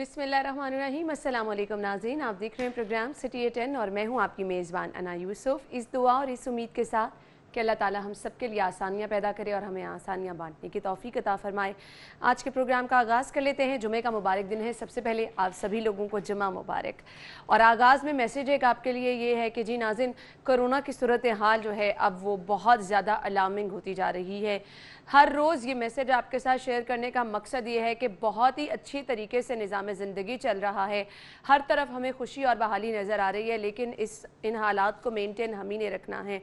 बिस्मिल्लाहिर्रहमानिर्रहीम। अस्सलाम वालेकुम नाज़रीन, आप देख रहे हैं प्रोग्राम सिटी ए 10 और मैं हूं आपकी मेज़बान अना यूसुफ। इस दुआ और इस उम्मीद के साथ कि अल्लाह ताला हम सब के लिए आसानियाँ पैदा करे और हमें आसानियाँ बांटने की तौफीक अता फ़रमाए। आज के प्रोग्राम का आगाज़ कर लेते हैं। जुमे का मुबारक दिन है। सबसे पहले आप सभी लोगों को जुमा मुबारक। और आगाज़ में मैसेज एक आपके लिए ये है कि जी नाज़रीन, कोरोना की सूरत हाल जो है अब वो बहुत ज़्यादा अलार्मिंग होती जा रही है। हर रोज़ ये मैसेज आपके साथ शेयर करने का मकसद ये है कि बहुत ही अच्छी तरीके से निज़ाम ज़िंदगी चल रहा है, हर तरफ हमें खुशी और बहाली नज़र आ रही है, लेकिन इन हालात को मेंटेन हम ही ने रखना है।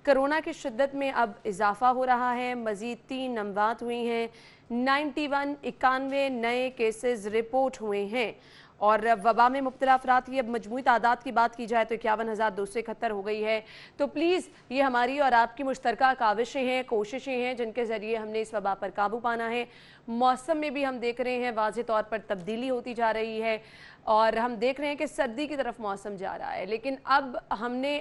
कोरोना की शिद्दत में अब इजाफ़ा हो रहा है। मज़ीद 3 अमवात हुई हैं, 91 नए केसेस रिपोर्ट हुए हैं और वबा में मुब्तला अफराद की अब मजमूई तादाद की बात की जाए तो 51,271 हो गई है। तो प्लीज़ ये हमारी और आपकी मुश्तरका काविशें हैं, कोशिशें हैं जिनके ज़रिए हमने इस वबा पर काबू पाना है। मौसम में भी हम देख रहे हैं वाज़ेह तौर पर तब्दीली होती जा रही है और हम देख रहे हैं कि सर्दी की तरफ मौसम जा रहा है, लेकिन अब हमने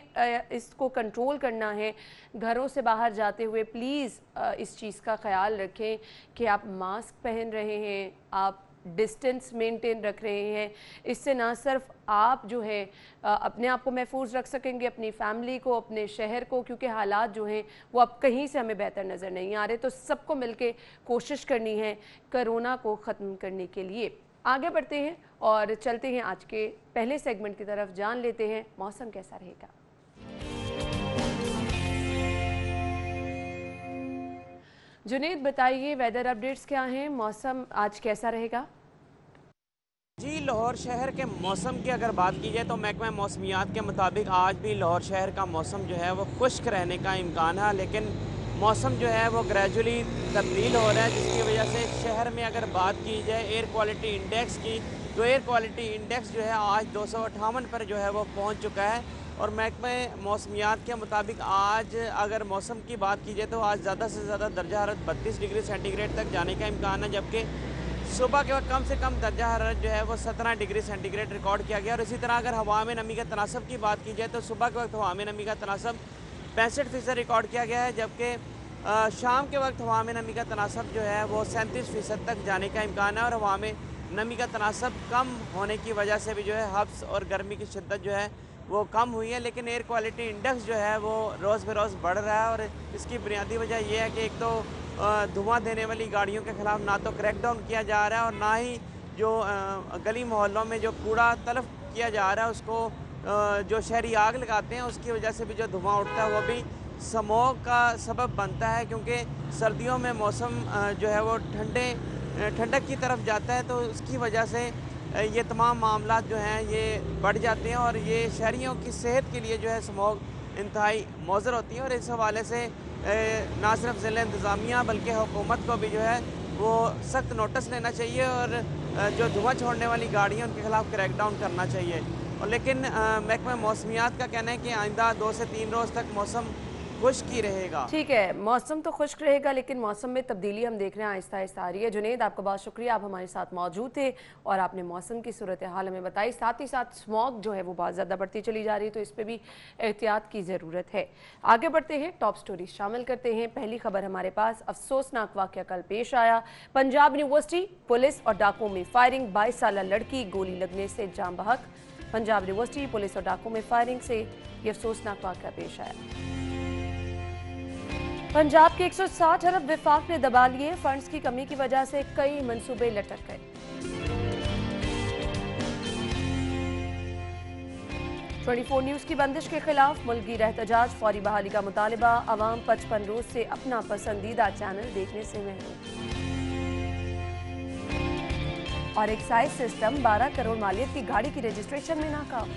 इसको कंट्रोल करना है। घरों से बाहर जाते हुए प्लीज़ इस चीज़ का ख्याल रखें कि आप मास्क पहन रहे हैं, आप डिस्टेंस मेंटेन रख रहे हैं। इससे ना सिर्फ आप जो है अपने आप को महफूज रख सकेंगे, अपनी फैमिली को, अपने शहर को, क्योंकि हालात जो हैं वो अब कहीं से हमें बेहतर नज़र नहीं आ रहे। तो सबको मिलके कोशिश करनी है कोरोना को ख़त्म करने के लिए। आगे बढ़ते हैं और चलते हैं आज के पहले सेगमेंट की तरफ। जान लेते हैं मौसम कैसा रहेगा। जुनेद बताइए, वेदर अपडेट्स क्या हैं, मौसम आज कैसा रहेगा? जी, लाहौर शहर के मौसम की अगर बात की जाए तो महकमा मौसमियात के मुताबिक आज भी लाहौर शहर का मौसम जो है वो खुश्क रहने का इम्कान है, लेकिन मौसम जो है वो ग्रेजुअली तब्दील हो रहा है, जिसकी वजह से शहर में अगर बात की जाए एयर क्वालिटी इंडेक्स की तो एयर क्वालिटी इंडेक्स जो है आज 258 पर जो है वो पहुँच चुका है। और महकमा मौसमियात के मुताबिक आज अगर मौसम की बात की जाए तो आज ज़्यादा से ज़्यादा दर्जा हरारत 32 डिग्री सेंटीग्रेड तक जाने का इम्कान है, जबकि सुबह के वक्त कम से कम दर्जा हरारत जो है वो 17 डिग्री सेंटीग्रेड रिकॉर्ड किया गया। और इसी तरह अगर हवा में नमी का तनासब की बात की जाए तो सुबह के वक्त हवा में नमी का तनासब 65% रिकॉर्ड किया गया है, जबकि शाम के वक्त हवा में नमी का तनासब जो है वो 37% तक जाने का इम्कान है। और हवा में नमी का तनासब कम होने की वजह से भी जो है हब्स और गर्मी की शिद्दत जो है वो कम हुई है, लेकिन एयर क्वालिटी इंडेक्स जो है वो रोज़ बरोज़ बढ़ रहा है। और इसकी बुनियादी वजह यह है कि एक तो धुआं देने वाली गाड़ियों के ख़िलाफ़ ना तो क्रैकडाउन किया जा रहा है और ना ही जो गली मोहल्लों में जो कूड़ा तलब किया जा रहा है उसको जो शहरी आग लगाते हैं उसकी वजह से भी जो धुआं उठता है वो भी स्मोक का सबब बनता है, क्योंकि सर्दियों में मौसम जो है वो ठंडक की तरफ जाता है, तो उसकी वजह से ये तमाम मामला जो हैं ये बढ़ जाते हैं और ये शहरियों की सेहत के लिए जो है स्मोक इंतहाई मौज़र होती है। और इस हवाले से ना सिर्फ ज़िला इंतज़ामिया बल्कि हुकूमत को भी जो है वो सख्त नोटिस लेना चाहिए और जो धुआं छोड़ने वाली गाड़ियाँ उनके खिलाफ क्रैकडाउन करना चाहिए। और लेकिन महकमा मौसमियात का कहना है कि आइंदा 2 से 3 रोज़ तक मौसम खुश्क ही रहेगा। ठीक है, मौसम तो खुश्क रहेगा, लेकिन मौसम में तब्दीली हम देख रहे हैं आहिस्ता आहिस्ता आ रही है। जुनेद, आपका बहुत शुक्रिया, आप हमारे साथ मौजूद थे और आपने मौसम की सूरत हाल हमें बताई। साथ ही साथ स्मॉग जो है वो बहुत ज़्यादा बढ़ती चली जा रही है, तो इस पर भी एहतियात की ज़रूरत है। आगे बढ़ते हैं, टॉप स्टोरी शामिल करते हैं। पहली खबर हमारे पास, अफसोसनाक वाक़या कल पेश आया। पंजाब यूनिवर्सिटी पुलिस और डाकुओं में फायरिंग, 22 साल लड़की गोली लगने से जाम बहक। पंजाब यूनिवर्सिटी पुलिस और डाकुओं में फायरिंग से ये अफसोसनाक वाक़या पेश आया। पंजाब के 160 अरब विफाक ने दबा लिए, फंड्स की कमी की वजह से कई मंसूबे लटक गए। 24 न्यूज की बंदिश के खिलाफ मुल्की एहतजाज, फौरी बहाली का मुतालिबा, अवाम 55 रोज से अपना पसंदीदा चैनल देखने से महरूम। और एक्साइज सिस्टम 12 करोड़ मालियत की गाड़ी की रजिस्ट्रेशन में नाकाम।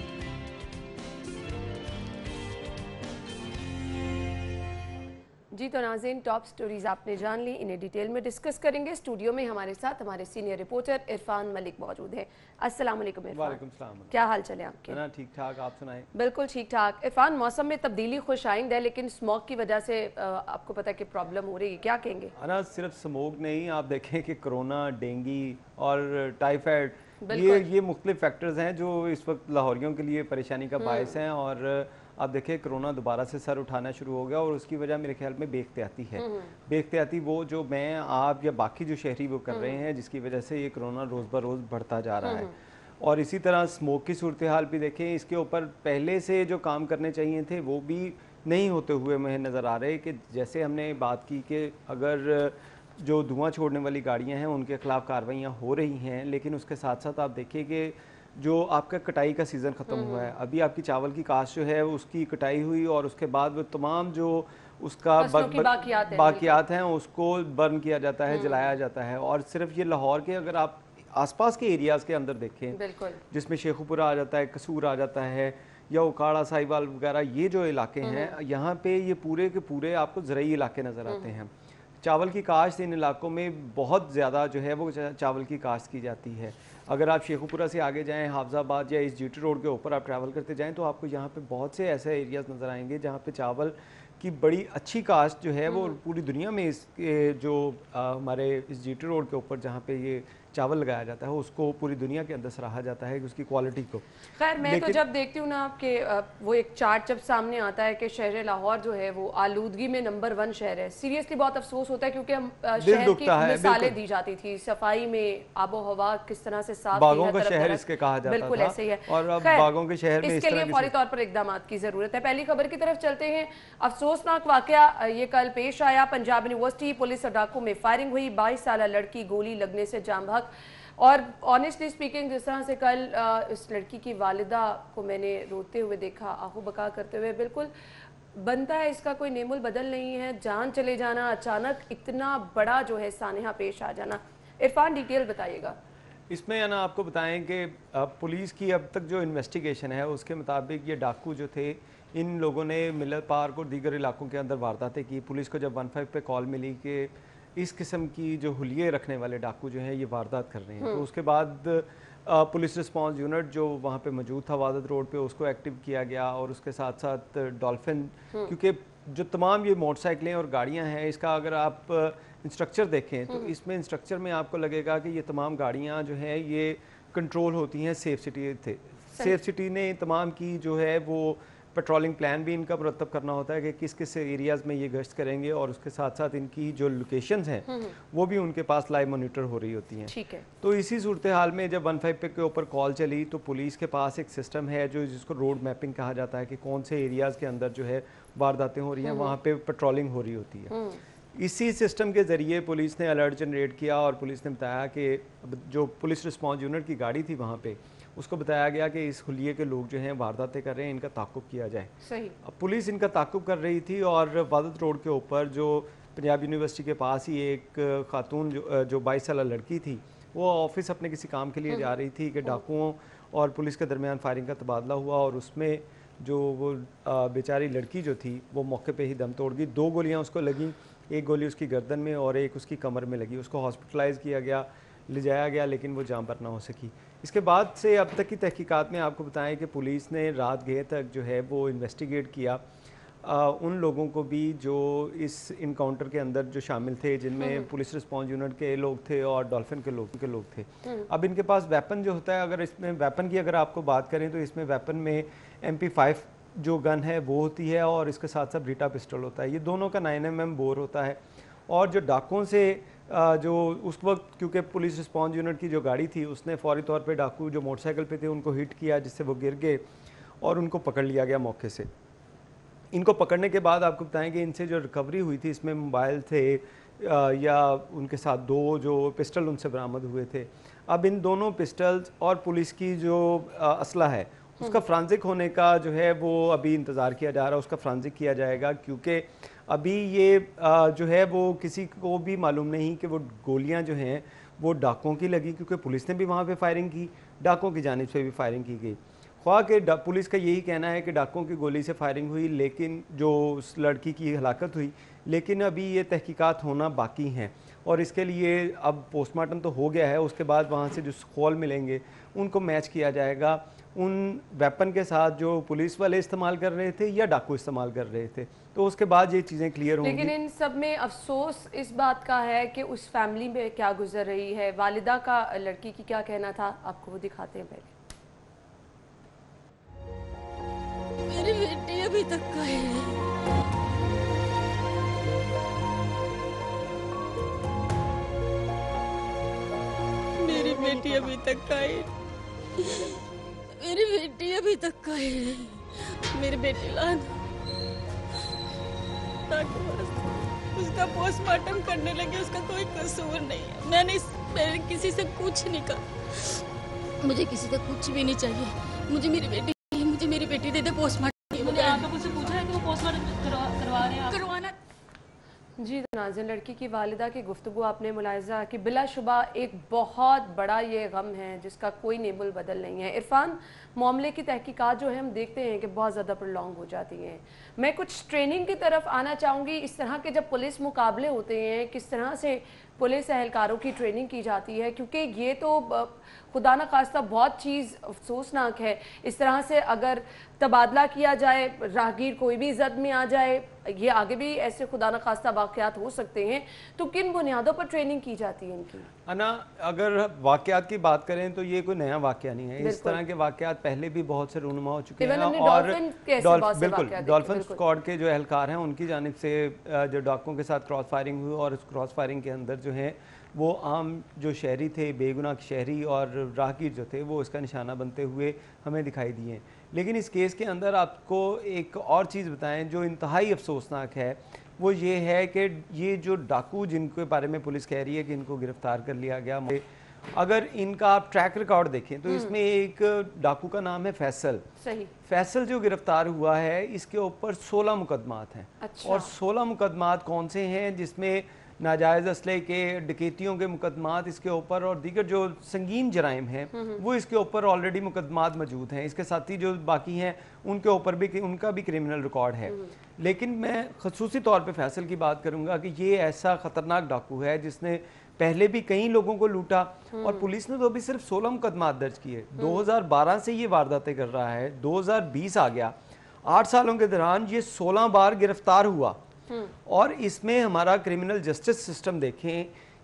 जी तो नाज़रीन, टॉप स्टोरीज आपने जान ली, इन्हें डिटेल में डिस्कस करेंगे। स्टूडियो में हमारे साथ हमारे सीनियर रिपोर्टर इरफान मलिक मौजूद हैं। अस्सलाम वालेकुम इरफान। वालेकुम सलाम। क्या हाल चले आपके? ना ठीक ठाक, आप सुनाएं? बिल्कुल ठीक ठाक। इरफान, मौसम में तब्दीली खुश आइंद है, लेकिन स्मोक की वजह से आपको पता है कि प्रॉब्लम हो रही है, क्या कहेंगे? ना सिर्फ स्मोक नहीं, आप देखें कि कोरोना, डेंगू और टाइफाइड, ये मुख्तलिफ फैक्टर्स हैं जो इस वक्त लाहौरियों के लिए परेशानी का बायस हैं। और आप देखिए कोरोना दोबारा से सर उठाना शुरू हो गया और उसकी वजह मेरे ख्याल में बेख्तियाती है। बेख्तियाती वो जो मैं आप या बाकी जो शहरी वो कर रहे हैं, जिसकी वजह से ये कोरोना रोज़ ब रोज़ बढ़ता जा रहा है। और इसी तरह स्मोक की सूरत हाल भी देखें, इसके ऊपर पहले से जो काम करने चाहिए थे वो भी नहीं होते हुए मुझे नज़र आ रहे कि जैसे हमने बात की कि अगर जो धुआं छोड़ने वाली गाड़ियां हैं उनके खिलाफ कार्रवाइयाँ हो रही हैं, लेकिन उसके साथ साथ आप देखिए कि जो आपका कटाई का सीज़न ख़त्म हुआ है, अभी आपकी चावल की काश्त जो है उसकी कटाई हुई और उसके बाद वो तमाम जो उसका बाकियात हैं उसको बर्न किया जाता है, जलाया जाता है। और सिर्फ ये लाहौर के अगर आप आसपास के एरियाज़ के अंदर देखें, जिसमें शेखुपुरा आ जाता है, कसूर आ जाता है, या उकाड़ा साहिवाल वगैरह, ये जो इलाके हैं यहाँ पे ये पूरे के पूरे आपको ज़रूरी इलाके नज़र आते हैं। चावल की काश्त इन इलाकों में बहुत ज़्यादा जो है वो चावल की काश्त की जाती है। अगर आप शेखुपुरा से आगे जाएं, हाफजाबाद या इस जीटी रोड के ऊपर आप ट्रैवल करते जाएं तो आपको यहाँ पे बहुत से ऐसे एरियाज़ नज़र आएंगे जहाँ पे चावल की बड़ी अच्छी काश्त जो है वो पूरी दुनिया में इसके जो हमारे इस जीटी रोड के ऊपर जहाँ पे ये चावल लगाया जाता है उसको पूरी दुनिया के अंदर सराहा जाता है कि उसकी क्वालिटी को। खैर मैं तो जब देखती हूँ ना आपके वो एक चार्ट जब सामने आता है कि शहर लाहौर जो है वो आलूदगी में नंबर 1 शहर है, सीरियसली बहुत अफसोस होता है क्योंकि हम शहर की मिसालें दी जाती थी, सफाई में, आबो हवा किस तरह से साफ, बागों का शहर इसके कहा जाता बिल्कुल था, ऐसे ही है। और अब बागों के शहर में इसके लिए फौरी तौर पर इकदाम की जरूरत है। पहली खबर की तरफ चलते हैं। अफसोसनाक वाकया ये कल पेश आया। पंजाब यूनिवर्सिटी पुलिस और डाकू में फायरिंग हुई, 22 साल लड़की गोली लगने से जाम बहक। और ऑनेस्टली स्पीकिंग जिस तरह से कल इस लड़की की वालिदा को मैंने रोते हुए देखा, आहू बका करते हुए, बिल्कुल बनता है इसका कोई नेमुल बदल नहीं है। जान चले जाना, अचानक इतना बड़ा जो है सानहा पेश आ जाना। इरफान डिटेल बताइएगा इसमें। ना आपको बताएं कि पुलिस की अब तक जो इन्वेस्टिगेशन है उसके मुताबिक ये डाकू जो थे, इन लोगों ने मिलत पार्क और दीगर इलाकों के अंदर वारदातें की। पुलिस को जब 15 पे कॉल मिली कि इस किस्म की जो हुलिये रखने वाले डाकू जो हैं ये वारदात कर रहे हैं, तो उसके बाद पुलिस रिस्पांस यूनिट जो वहाँ पे मौजूद था वादत रोड पे उसको एक्टिव किया गया। और उसके साथ साथ डॉल्फिन, क्योंकि जो तमाम ये मोटरसाइकिलें और गाड़ियाँ हैं इसका अगर आप इंस्ट्रक्चर देखें तो इसमें इंस्ट्रक्चर में आपको लगेगा कि ये तमाम गाड़ियाँ जो हैं ये कंट्रोल होती हैं सेफ सिटी थे। सेफ सिटी ने तमाम की जो है वो पेट्रोलिंग प्लान भी इनका मुरतब करना होता है कि किस किस एरियाज़ में ये गश्त करेंगे, और उसके साथ साथ इनकी जो लोकेशंस हैं वो भी उनके पास लाइव मॉनिटर हो रही होती हैं। ठीक है। तो इसी सूरत हाल में जब 15 पे के ऊपर कॉल चली तो पुलिस के पास एक सिस्टम है जो जिसको रोड मैपिंग कहा जाता है कि कौन से एरियाज़ के अंदर जो है वारदातें हो रही हैं, वहाँ पर पेट्रोलिंग हो रही होती है। इसी सिस्टम के ज़रिए पुलिस ने अलर्ट जनरेट किया और पुलिस ने बताया कि जो पुलिस रिस्पॉन्स यूनिट की गाड़ी थी वहाँ पे उसको बताया गया कि इस हुलिये के लोग जो हैं वारदातें कर रहे हैं, इनका ताक़ुब किया जाए। सही। अब पुलिस इनका ताक़ुब कर रही थी और वादत रोड के ऊपर जो पंजाब यूनिवर्सिटी के पास ही एक खातून जो 22 साल लड़की थी, वो ऑफिस अपने किसी काम के लिए जा रही थी कि डाकुओं और पुलिस के दरमियान फायरिंग का तबादला हुआ और उसमें जो वो बेचारी लड़की जो थी वो मौके पे ही दम तोड़ गई। 2 गोलियां उसको लगीं, एक गोली उसकी गर्दन में और एक उसकी कमर में लगी। उसको हॉस्पिटलाइज़ किया गया, ले जाया गया, लेकिन वो जान पर ना हो सकी। इसके बाद से अब तक की तहकीकात में आपको बताएं कि पुलिस ने रात गए तक जो है वो इन्वेस्टिगेट किया उन लोगों को भी जो इस इनकाउंटर के अंदर जो शामिल थे, जिनमें पुलिस रिस्पॉन्स यूनिट के लोग थे और डॉल्फिन के लोग थे। अब इनके पास वेपन जो होता है, अगर इसमें वेपन की अगर आपको बात करें तो इसमें वेपन में MP5 जो गन है वो होती है और इसके साथ साथ ब्रीटा पिस्टल होता है। ये दोनों का 9mm बोर होता है। और जो डाकुओं से जो उस वक्त, क्योंकि पुलिस रिस्पॉन्स यूनिट की जो गाड़ी थी उसने फौरी तौर पे डाकू जो मोटरसाइकिल पे थे उनको हिट किया, जिससे वो गिर गए और उनको पकड़ लिया गया मौके से। इनको पकड़ने के बाद आपको बताएं कि इनसे जो रिकवरी हुई थी इसमें मोबाइल थे या उनके साथ 2 जो पिस्टल उनसे बरामद हुए थे। अब इन दोनों पिस्टल्स और पुलिस की जो असला है उसका फ्रांजिक होने का जो है वो अभी इंतज़ार किया जा रहा है, उसका फ्रांजिक किया जाएगा, क्योंकि अभी ये जो है वो किसी को भी मालूम नहीं कि वो गोलियां जो हैं वो डाकुओं की लगी, क्योंकि पुलिस ने भी वहाँ पे फायरिंग की, डाकुओं की जानिब से भी फायरिंग की गई। ख्वाह के पुलिस का यही कहना है कि डाकुओं की गोली से फायरिंग हुई, लेकिन जो उस लड़की की हलाकत हुई, लेकिन अभी ये तहकीकात होना बाकी हैं और इसके लिए अब पोस्टमार्टम तो हो गया है, उसके बाद वहाँ से जो स्कॉल मिलेंगे उनको मैच किया जाएगा उन वेपन के साथ जो पुलिस वाले इस्तेमाल कर रहे थे या डाकू इस्तेमाल कर रहे थे, तो उसके बाद ये चीज़ें क्लियर होंगी। लेकिन इन सब में अफसोस इस बात का है कि उस फैमिली में क्या गुजर रही है, वालिदा का लड़की की क्या कहना था, आपको वो दिखाते हैं पहले। मेरी बेटी है, अभी तक आए नहीं। मेरी बेटी अभी तक आई, मेरी बेटी अभी तक आई नहीं। मेरी बेटी लाना ताकि उसका पोस्टमार्टम करने लगे। उसका कोई कसूर नहीं है। मैंने किसी से कुछ नहीं कहा। मुझे किसी से कुछ भी नहीं चाहिए। मुझे मेरी बेटी दे दे। पोस्टमार्टम मैंने आप लोगों से पूछा है कि वो पोस्टमार्टम करवा रहे हैं? करवाना। जी नाज़रीन, लड़की की वालिदा की गुफ्तगू आपने मुलाहिज़ा कि बिलाशुबा एक बहुत बड़ा ये गम है जिसका कोई नेबुल बदल नहीं है। इरफान, मामले की तहकीकात जो है हम देखते हैं कि बहुत ज़्यादा प्रोलॉन्ग हो जाती हैं। मैं कुछ ट्रेनिंग की तरफ आना चाहूँगी। इस तरह के जब पुलिस मुकाबले होते हैं, किस तरह से पुलिस एहलकारों की ट्रेनिंग की जाती है, क्योंकि ये तो खुदा न खास्ता बहुत चीज़ अफसोसनाक है। इस तरह से अगर तबादला किया जाए, राहगीर कोई भी जद में आ जाए, ये आगे भी ऐसे खुदा न खास्ता वाक़यात हो सकते हैं, तो किन बुनियादों पर ट्रेनिंग की जाती है इनकी? अना, अगर वाक़यात की बात करें तो ये कोई नया वाक़या नहीं है। इस तरह के वाक़यात पहले भी बहुत से रूनुमा हो चुके हैं। और बिल्कुल डॉल्फिन स्क्वाड के जो एहलकार हैं उनकी जानिब से जो डाकुओं के साथ क्रॉस फायरिंग हुई, और उस क्रॉस फायरिंग के अंदर जो है वो आम जो शहरी थे, बेगुनाह शहरी और राहगीर जो थे, वो इसका निशाना बनते हुए हमें दिखाई दिए। लेकिन इस केस के अंदर आपको एक और चीज़ बताएं जो इंतहाई अफसोसनाक है, वो ये है कि ये जो डाकू जिनके बारे में पुलिस कह रही है कि इनको गिरफ़्तार कर लिया गया, अगर इनका आप ट्रैक रिकॉर्ड देखें तो इसमें एक डाकू का नाम है फैसल। सही। फैसल जो गिरफ्तार हुआ है, इसके ऊपर 16 मुकदमात हैं। अच्छा। और 16 मुकदमात कौन से हैं? जिसमें नाजायज़ असले के, डकैतियों के मुकदमात इसके ऊपर और दीगर जो संगीन जराइम हैं वो इसके ऊपर ऑलरेडी मुकदमात मौजूद हैं। इसके साथ ही जो बाकी हैं उनके ऊपर भी उनका भी क्रिमिनल रिकॉर्ड है। लेकिन मैं खसूसी तौर पे फैसल की बात करूँगा कि ये ऐसा ख़तरनाक डाकू है जिसने पहले भी कई लोगों को लूटा, और पुलिस ने तो अभी सिर्फ 16 मुकदमात दर्ज किए। 2012 से ये वारदातें कर रहा है, 2020 आ गया, 8 सालों के दौरान ये 16 बार गिरफ्तार हुआ। और इसमें हमारा क्रिमिनल जस्टिस सिस्टम देखें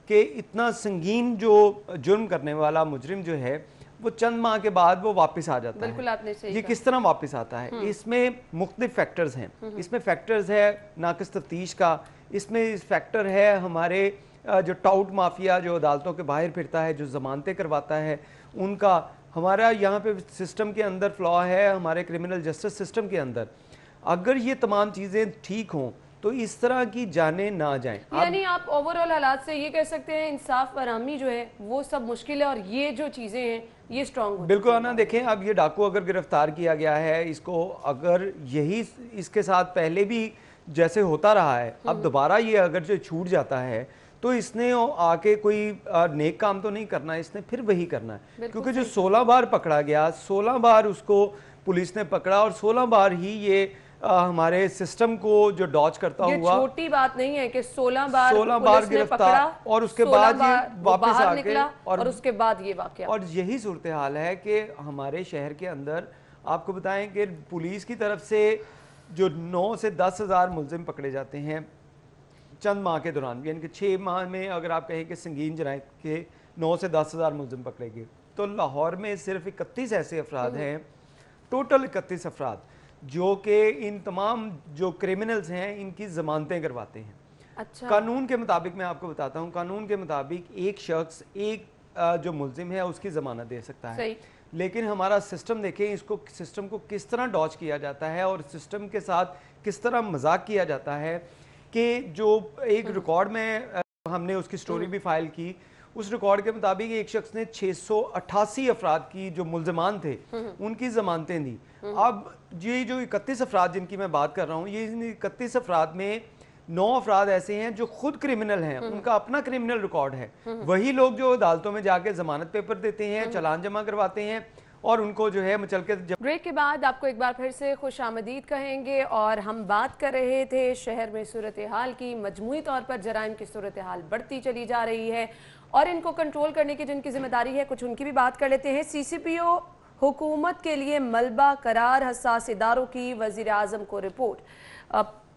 कि इतना संगीन जो जुर्म करने वाला मुजरिम जो है वो चंद माह के बाद वो वापस आ जाता है। बिल्कुल आपने सही ये किस तरह वापस आता है? इसमें मुख्तलिफ फैक्टर्स हैं। इसमें फैक्टर्स है नाकिस तफ्तीश का, इसमें फैक्टर है हमारे जो टाउट माफिया जो अदालतों के बाहर फिरता है, जो जमानतें करवाता है उनका। हमारा यहाँ पे सिस्टम के अंदर फ्लॉ है, हमारे क्रिमिनल जस्टिस सिस्टम के अंदर। अगर ये तमाम चीज़ें ठीक हों तो इस तरह की जाने ना जाएं। यानी आप ओवरऑल हालात से ये कह सकते हैं इंसाफ फराहमी जो है वो सब मुश्किल है, और ये जो चीज़ें हैं ये स्ट्रॉन्ग हो। बिल्कुल ना, देखें अब ये डाकू अगर गिरफ्तार किया गया है, इसको अगर यही इसके साथ पहले भी जैसे होता रहा है, अब दोबारा ये अगर जो छूट जाता है तो इसने आके कोई नेक काम तो नहीं करना है, इसने फिर वही करना है। क्योंकि जो 16 बार पकड़ा गया, 16 बार उसको पुलिस ने पकड़ा, और 16 बार ही ये हमारे सिस्टम को जो डॉच करता हुआ। छोटी बात नहीं है कि 16 बार गिरफ्तार, और उसके बाद ये वापस आके और उसके बाद ये वाकया। और यही सूरत हाल है कि हमारे शहर के अंदर आपको बताएं कि पुलिस की तरफ से जो 9 से 10 हज़ार मुलजिम पकड़े जाते हैं चंद माह के दौरान, यानी कि 6 माह में अगर आप कहें कि संगीन जराइम के 9 से 10 हज़ार मुलजिम पकड़े गए, तो लाहौर में सिर्फ 31 ऐसे अफराद हैं, टोटल 31 अफराद जो कि इन तमाम जो क्रिमिनल्स हैं इनकी जमानतें करवाते हैं। अच्छा। कानून के मुताबिक मैं आपको बताता हूँ, कानून के मुताबिक एक शख्स एक जो मुलजिम है उसकी जमानत दे सकता है। सही। लेकिन हमारा सिस्टम देखें, इसको सिस्टम को किस तरह डॉच किया जाता है और सिस्टम के साथ किस तरह मजाक किया जाता है कि जो एक रिकॉर्ड में हमने उसकी स्टोरी भी फाइल की, उस रिकॉर्ड के मुताबिक एक शख्स ने 688 अफराद की जो मुल्जमान थे उनकी जमानतें दी। अब ये जो 31 अफराद जिनकी मैं बात कर रहा हूँ, ये 31 अफराद में 9 अफराद ऐसे हैं जो खुद क्रिमिनल हैं, उनका अपना क्रिमिनल रिकॉर्ड है। वही लोग जो अदालतों में जाके जमानत पेपर देते हैं, चलान जमा करवाते हैं और उनको जो है मचल के। ब्रेक के बाद आपको एक बार फिर से खुश आमदीद कहेंगे, और हम बात कर रहे थे शहर में सूरत हाल की। मजमूई तौर पर जराइम की सूरत हाल बढ़ती चली जा रही है और इनको कंट्रोल करने की जिनकी जिम्मेदारी है, कुछ उनकी भी बात कर लेते हैं। CCPO हुकूमत के लिए मलबा करार, हसास इदारों की वज़ीर आज़म को रिपोर्ट।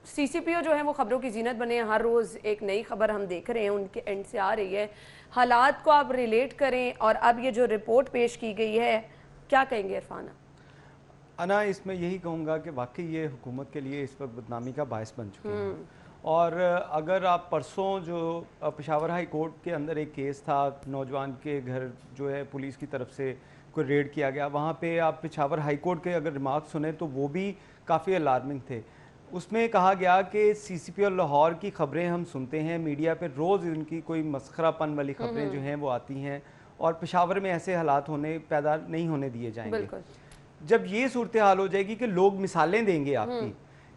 CCPO जो है वो खबरों की जीनत बने, हर रोज़ एक नई खबर हम देख रहे हैं, उनके एंड से आ रही है। हालात को आप रिलेट करें और अब ये जो रिपोर्ट पेश की गई है, क्या कहेंगे इरफान? अना इसमें यही कहूँगा कि वाकई ये हुकूमत के लिए इस वक्त बदनामी का बायस बन चुके हैं। और अगर आप परसों जो पेशावर हाई कोर्ट के अंदर एक केस था, नौजवान के घर जो है पुलिस की तरफ से कोई रेड किया गया, वहाँ पे आप पेशावर हाई कोर्ट के अगर रिमार्क सुने तो वो भी काफ़ी अलार्मिंग थे। उसमें कहा गया कि CCP और लाहौर की खबरें हम सुनते हैं मीडिया पे, रोज़ इनकी कोई मस्खरापन वाली खबरें जो हैं वो आती हैं और पेशावर में ऐसे हालात पैदा नहीं होने दिए जाएंगे। जब ये सूरत हाल हो जाएगी कि लोग मिसालें देंगे आपकी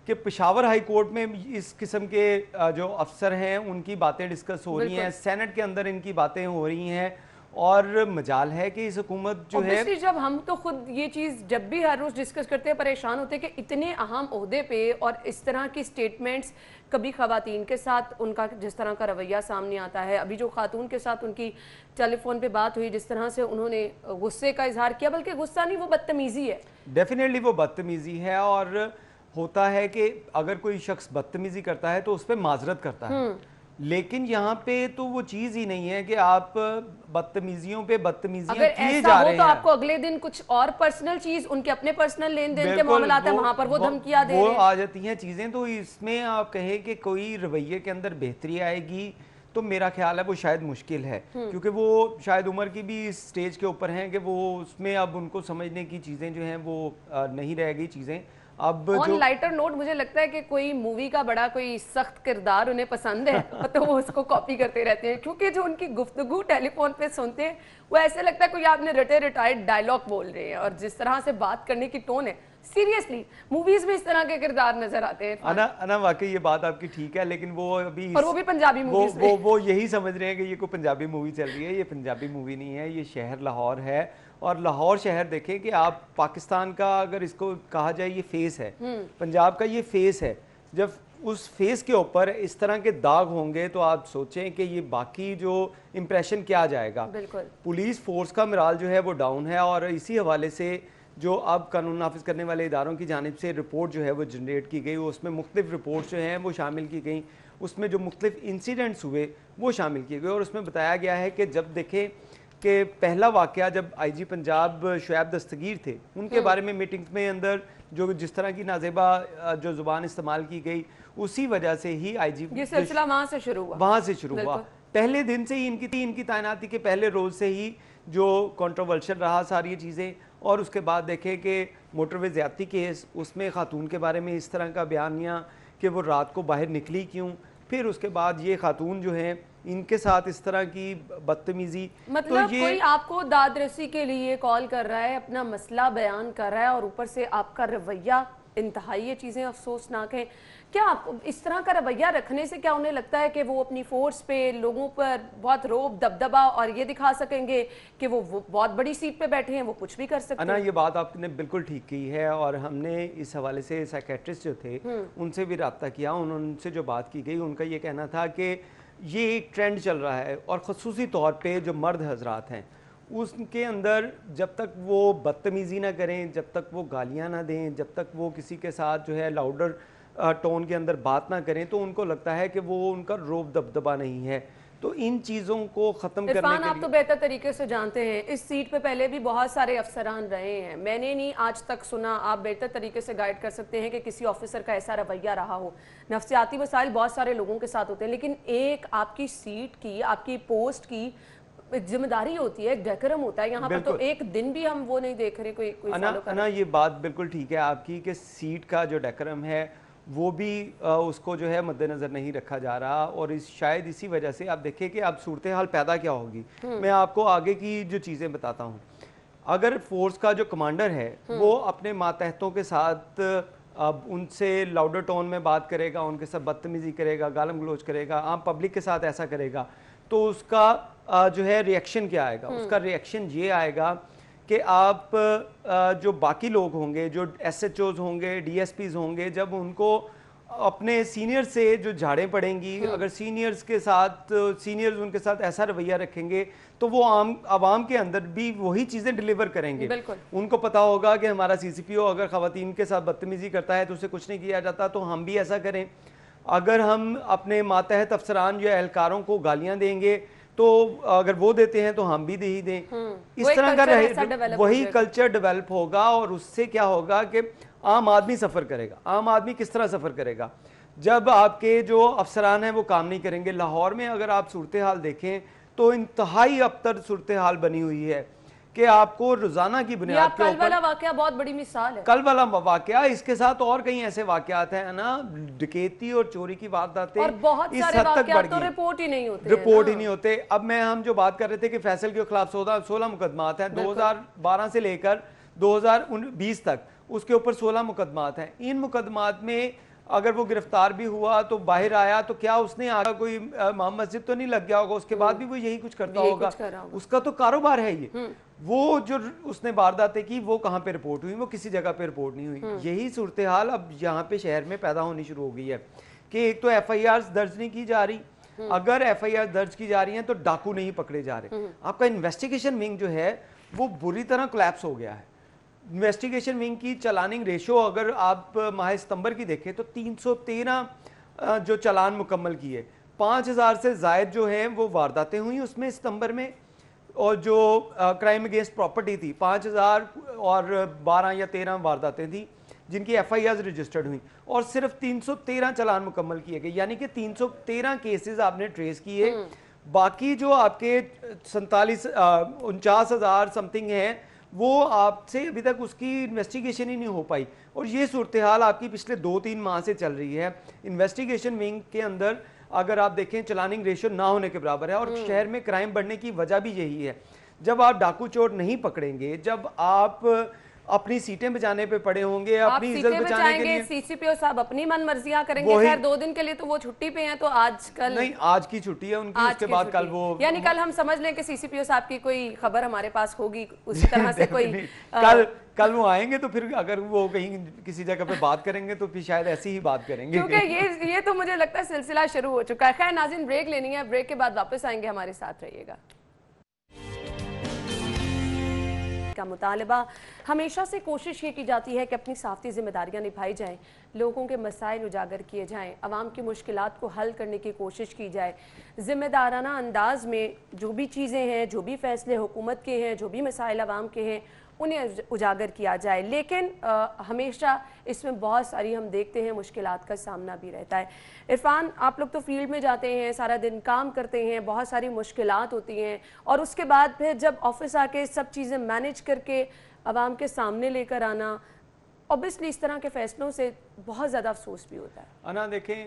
कि पेशावर हाई कोर्ट में इस किस्म के जो अफसर हैं उनकी बातें डिस्कस हो रही हैं, सेनेट के अंदर इनकी बातें हो रही हैं, और मजाल है कि इस हुकूमत जो है, जब हम तो खुद ये चीज़ जब भी हर रोज़ डिस्कस करते हैं परेशान होते हैं कि इतने अहम ओहदे पे और इस तरह की स्टेटमेंट्स, कभी ख़वातीन के साथ उनका जिस तरह का रवैया सामने आता है, अभी जो खातून के साथ उनकी टेलीफोन पे बात हुई, जिस तरह से उन्होंने गुस्से का इजहार किया, बल्कि गुस्सा नहीं वो बदतमीज़ी है। डेफिनेटली वो बदतमीज़ी है। और होता है कि अगर कोई शख्स बदतमीज़ी करता है तो उस पर माजरत करता है, लेकिन यहाँ पे तो वो चीज़ ही नहीं है कि आप बदतमीजियों पे बदतमीजियां किए जा रहे हैं। तो आपको अगले दिन कुछ और पर्सनल चीज, उनके अपने पर्सनल लेन देन के मामला है, वहां पर वो धमकियां दे रहे हैं, वो आ जाती हैं चीजें। तो इसमें आप कहें कि कोई रवैये के अंदर बेहतरी आएगी तो मेरा ख्याल है वो शायद मुश्किल है, क्योंकि वो शायद उम्र की भी इस स्टेज के ऊपर हैं कि वो उसमें अब उनको समझने की चीज़ें जो हैं वो नहीं रह गई चीज़ें। अब ऑन लाइटर नोट, मुझे लगता है कि कोई मूवी का बड़ा कोई सख्त किरदार उन्हें पसंद है तो वो उसको कॉपी करते रहते हैं, क्योंकि जो उनकी गुफ्तगू टेलीफोन पे सुनते हैं वो ऐसे लगता है कोई आपने रिटायर्ड डायलॉग बोल रहे हैं, और जिस तरह से बात करने की टोन है, सीरियसली मूवीज में इस तरह के किरदार नजर आते हैं। अना वाकई ये बात आपकी ठीक है, लेकिन वो अभी और वो भी पंजाबी मूवीज में वो यही समझ रहे हैं कि ये कोई पंजाबी मूवी चल रही है। ये पंजाबी मूवी नहीं है, ये शहर लाहौर है। और लाहौर शहर देखें कि आप पाकिस्तान का अगर इसको कहा जाए ये फेस है, पंजाब का ये फेस है। जब उस फेस के ऊपर इस तरह के दाग होंगे तो आप सोचें कि ये बाकी जो इम्प्रेशन क्या जाएगा। पुलिस फोर्स का मिराल जो है वो डाउन है, और इसी हवाले से जो अब कानून नाफिज करने वाले इदारों की जानिब से रिपोर्ट जो है वो जनरेट की गई, उसमें मुख्तलिफ रिपोर्ट्स जो हैं वो शामिल की गई, उसमें जो मुख्तलिफ इंसिडेंट्स हुए वो शामिल किए गए। और उसमें बताया गया है कि जब देखें कि पहला वाक़या जब IG पंजाब शुएब दस्तगीर थे, उनके बारे में मीटिंग्स में अंदर जो जिस तरह की नाजेबा जो ज़ुबान इस्तेमाल की गई, उसी वजह से ही IG ये सिलसिला वहाँ से शुरू हुआ। पहले दिन से ही इनकी तैनाती के पहले रोज़ से ही जो कंट्रोवर्शियल रहा सारी चीज़ें। और उसके बाद देखें कि मोटरवे ज़्यादती केस, उसमें खातून के बारे में इस तरह का बयानिया कि वो रात को बाहर निकली क्यों, फिर उसके बाद ये खातून जो हैं इनके साथ इस तरह की बदतमीजी, मतलब तो ये कोई आपको दादरसी के लिए कॉल कर रहा है, अपना मसला बयान कर रहा है, और ऊपर से आपका रवैया इंतहाई, ये चीज़ें अफसोसनाक हैं। क्या आप इस तरह का रवैया रखने से क्या उन्हें लगता है कि वो अपनी फोर्स पे लोगों पर बहुत रोब दबदबा और ये दिखा सकेंगे कि वो बहुत बड़ी सीट पे बैठे हैं, वो कुछ भी कर सकते हैं? ये बात आपने बिल्कुल ठीक की है, और हमने इस हवाले से साइकेट्रिस्ट जो थे उनसे भी रब्ता किया। उनसे जो बात की गई, उनका ये कहना था कि ये एक ट्रेंड चल रहा है, और ख़ुसूसी तौर पे जो मर्द हजरात हैं उसके अंदर जब तक वो बदतमीज़ी ना करें, जब तक वो गालियाँ ना दें, जब तक वो किसी के साथ जो है लाउडर टोन के अंदर बात ना करें, तो उनको लगता है कि वो उनका रोब दबदबा नहीं है। तो इन चीज़ों को ख़त्म करने के लिए, आप तो बेहतर तरीके से जानते हैं, इस सीट पे पहले भी बहुत सारे अफसरान रहे हैं, मैंने नहीं आज तक सुना, आप बेहतर तरीके से गाइड कर सकते हैं कि किसी ऑफिसर का ऐसा रवैया रहा हो। नफ्सियाती मसाइल बहुत सारे लोगों के साथ होते हैं, लेकिन एक आपकी सीट की, आपकी पोस्ट की जिम्मेदारी होती है, डेकोरम होता है। यहाँ पर तो एक दिन भी हम वो नहीं देख रहे कोई फॉलो कर रहा है। ये बात बिल्कुल ठीक है आपकी कि सीट का जो डेकोरम है वो भी उसको जो है मद्देनज़र नहीं रखा जा रहा, और शायद इसी वजह से आप देखें कि अब सूरत हाल पैदा क्या होगी। मैं आपको आगे की जो चीज़ें बताता हूँ। अगर फोर्स का जो कमांडर है वो अपने मातहतों के साथ अब उनसे लाउडर टोन में बात करेगा, उनके साथ बदतमीज़ी करेगा, गालम गलोच करेगा, आम पब्लिक के साथ ऐसा करेगा, तो उसका जो है रिएक्शन क्या आएगा? उसका रिएक्शन ये आएगा कि आप जो बाकी लोग होंगे, जो SHOs होंगे, DSPs होंगे, जब उनको अपने सीनियर से जो झाड़ें पड़ेंगी, अगर सीनियर्स उनके साथ ऐसा रवैया रखेंगे तो वो आवाम के अंदर भी वही चीज़ें डिलीवर करेंगे। उनको पता होगा कि हमारा CCPO अगर ख़वातीन के साथ बदतमीज़ी करता है तो उसे कुछ नहीं किया जाता, तो हम भी ऐसा करें। अगर हम अपने मातहत अफसरान या एहलकारों को गालियाँ देंगे तो अगर वो देते हैं तो हम भी दे ही दें। इस तरह का वही कल्चर डेवलप होगा और उससे क्या होगा कि आम आदमी सफ़र करेगा। आम आदमी किस तरह सफ़र करेगा? जब आपके जो अफसरान हैं वो काम नहीं करेंगे। लाहौर में अगर आप सूरत हाल देखें तो इंतहाई अबतर सूरत हाल बनी हुई है कि आपको रोजाना की बुनियाद के ऊपर, कल वाला वाकया बहुत बड़ी मिसाल है। कल वाला वाकया, इसके साथ और कई ऐसे वाकयात हैं ना, डकैती और चोरी की वारदातें और बहुत इस सारे हद तक बढ़ तो गई, रिपोर्ट ही नहीं होते, रिपोर्ट ही नहीं होते। अब हम जो बात कर रहे थे कि फैसल के खिलाफ 16 मुकदमात हैं 2012 से लेकर 2020 तक, उसके ऊपर 16 मुकदमात हैं। इन मुकदमात में अगर वो गिरफ्तार भी हुआ तो बाहर आया तो क्या उसने आगे कोई मस्जिद तो नहीं लग गया होगा, उसके बाद भी वो यही कुछ करता होगा, उसका तो कारोबार है ये। वो जो उसने वारदातें की वो कहाँ पे रिपोर्ट हुई? वो किसी जगह पे रिपोर्ट नहीं हुई। यही सूरत हाल अब यहाँ पे शहर में पैदा होनी शुरू हो गई है कि एक तो FIR दर्ज नहीं की जा रही, अगर FIR दर्ज की जा रही है तो डाकू नहीं पकड़े जा रहे। आपका इन्वेस्टिगेशन विंग जो है वो बुरी तरह कोलैप्स हो गया है। इन्वेस्टिगेशन विंग की चलानिंग रेशो अगर आप माह सितंबर की देखें तो 313 जो चलान मुकम्मल किए, 5000 से ज़ायद जो है वो वारदातें हुई उसमें सितंबर में, और जो क्राइम अगेंस्ट प्रॉपर्टी थी 5012 या 13 वारदातें थी जिनकी FIRs रजिस्टर्ड हुई, और सिर्फ 313 चलान मुकम्मल किए गए, यानी कि 313 केसेस आपने ट्रेस किए। बाकी जो आपके 49,000 समथिंग हैं वो आपसे अभी तक उसकी इन्वेस्टिगेशन ही नहीं हो पाई। और ये सूरत हाल आपकी पिछले 2-3 माह से चल रही है। इन्वेस्टिगेशन विंग के अंदर अगर आप देखें चलानिंग रेशियो ना होने के बराबर है, और शहर में क्राइम बढ़ने की वजह भी यही है। जब आप डाकू चोर नहीं पकड़ेंगे, जब आप अपनी सीटें बचाने पे पड़े होंगे, अपनी इज्जत बचाने के लिए, CCPO साहब अपनी मनमर्जियां करेंगे। खैर 2 दिन के लिए तो वो छुट्टी पे हैं, तो आजकल नहीं, आज की छुट्टी है उनकी, उसके बाद कल वो, यानी कल हम समझ लें कि CCPO साहब की कोई खबर हमारे पास होगी उसी तरह से कोई कल वो आएंगे तो फिर अगर वो कहीं किसी जगह पे बात करेंगे तो फिर शायद ऐसी ही बात करेंगे, क्योंकि ये तो मुझे लगता है सिलसिला शुरू हो चुका है। खैर नाज़रीन, ब्रेक लेनी है, ब्रेक के बाद वापस आएंगे, हमारे साथ रहिएगा। का मुतालबा हमेशा से कोशिश ये की जाती है कि अपनी साफ़ी जिम्मेदारियां निभाई जाएं, लोगों के मसाइल उजागर किए जाएं, अवाम की मुश्किलात को हल करने की कोशिश की जाए, जिम्मेदाराना अंदाज में जो भी चीज़ें हैं, जो भी फ़ैसले हुकूमत के हैं, जो भी मसाइल अवाम के हैं उन्हें उजागर किया जाए। लेकिन हमेशा इसमें बहुत सारी हम देखते हैं मुश्किलात का सामना भी रहता है। इरफान, आप लोग तो फील्ड में जाते हैं, सारा दिन काम करते हैं, बहुत सारी मुश्किलात होती हैं, और उसके बाद फिर जब ऑफिस आके सब चीज़ें मैनेज करके आवाम के सामने लेकर आना, ऑब्वियसली इस तरह के फ़ैसलों से बहुत ज़्यादा अफसोस भी होता है। अना देखें,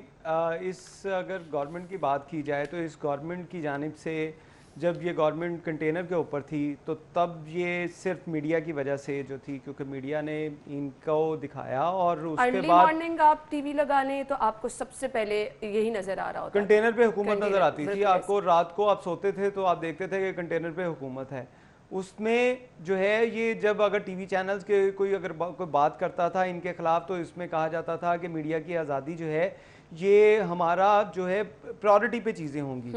इस अगर गवर्नमेंट की बात की जाए तो इस गवर्नमेंट की जानिब से जब ये गवर्नमेंट कंटेनर के ऊपर थी तो तब ये सिर्फ मीडिया की वजह से जो थी, क्योंकि मीडिया ने इनको दिखाया, और उसके बाद मॉर्निंग आप टीवी लगा लें तो आपको सबसे पहले यही नजर आ रहा होता है, कंटेनर पे हुकूमत नजर आती थी आपको। रात को आप सोते थे तो आप देखते थे कि कंटेनर पे हुकूमत है। उसमें जो है ये जब अगर टीवी चैनल्स के कोई अगर कोई बात करता था इनके खिलाफ तो इसमें कहा जाता था कि मीडिया की आज़ादी जो है ये हमारा जो है प्रायोरिटी पे चीज़ें होंगी,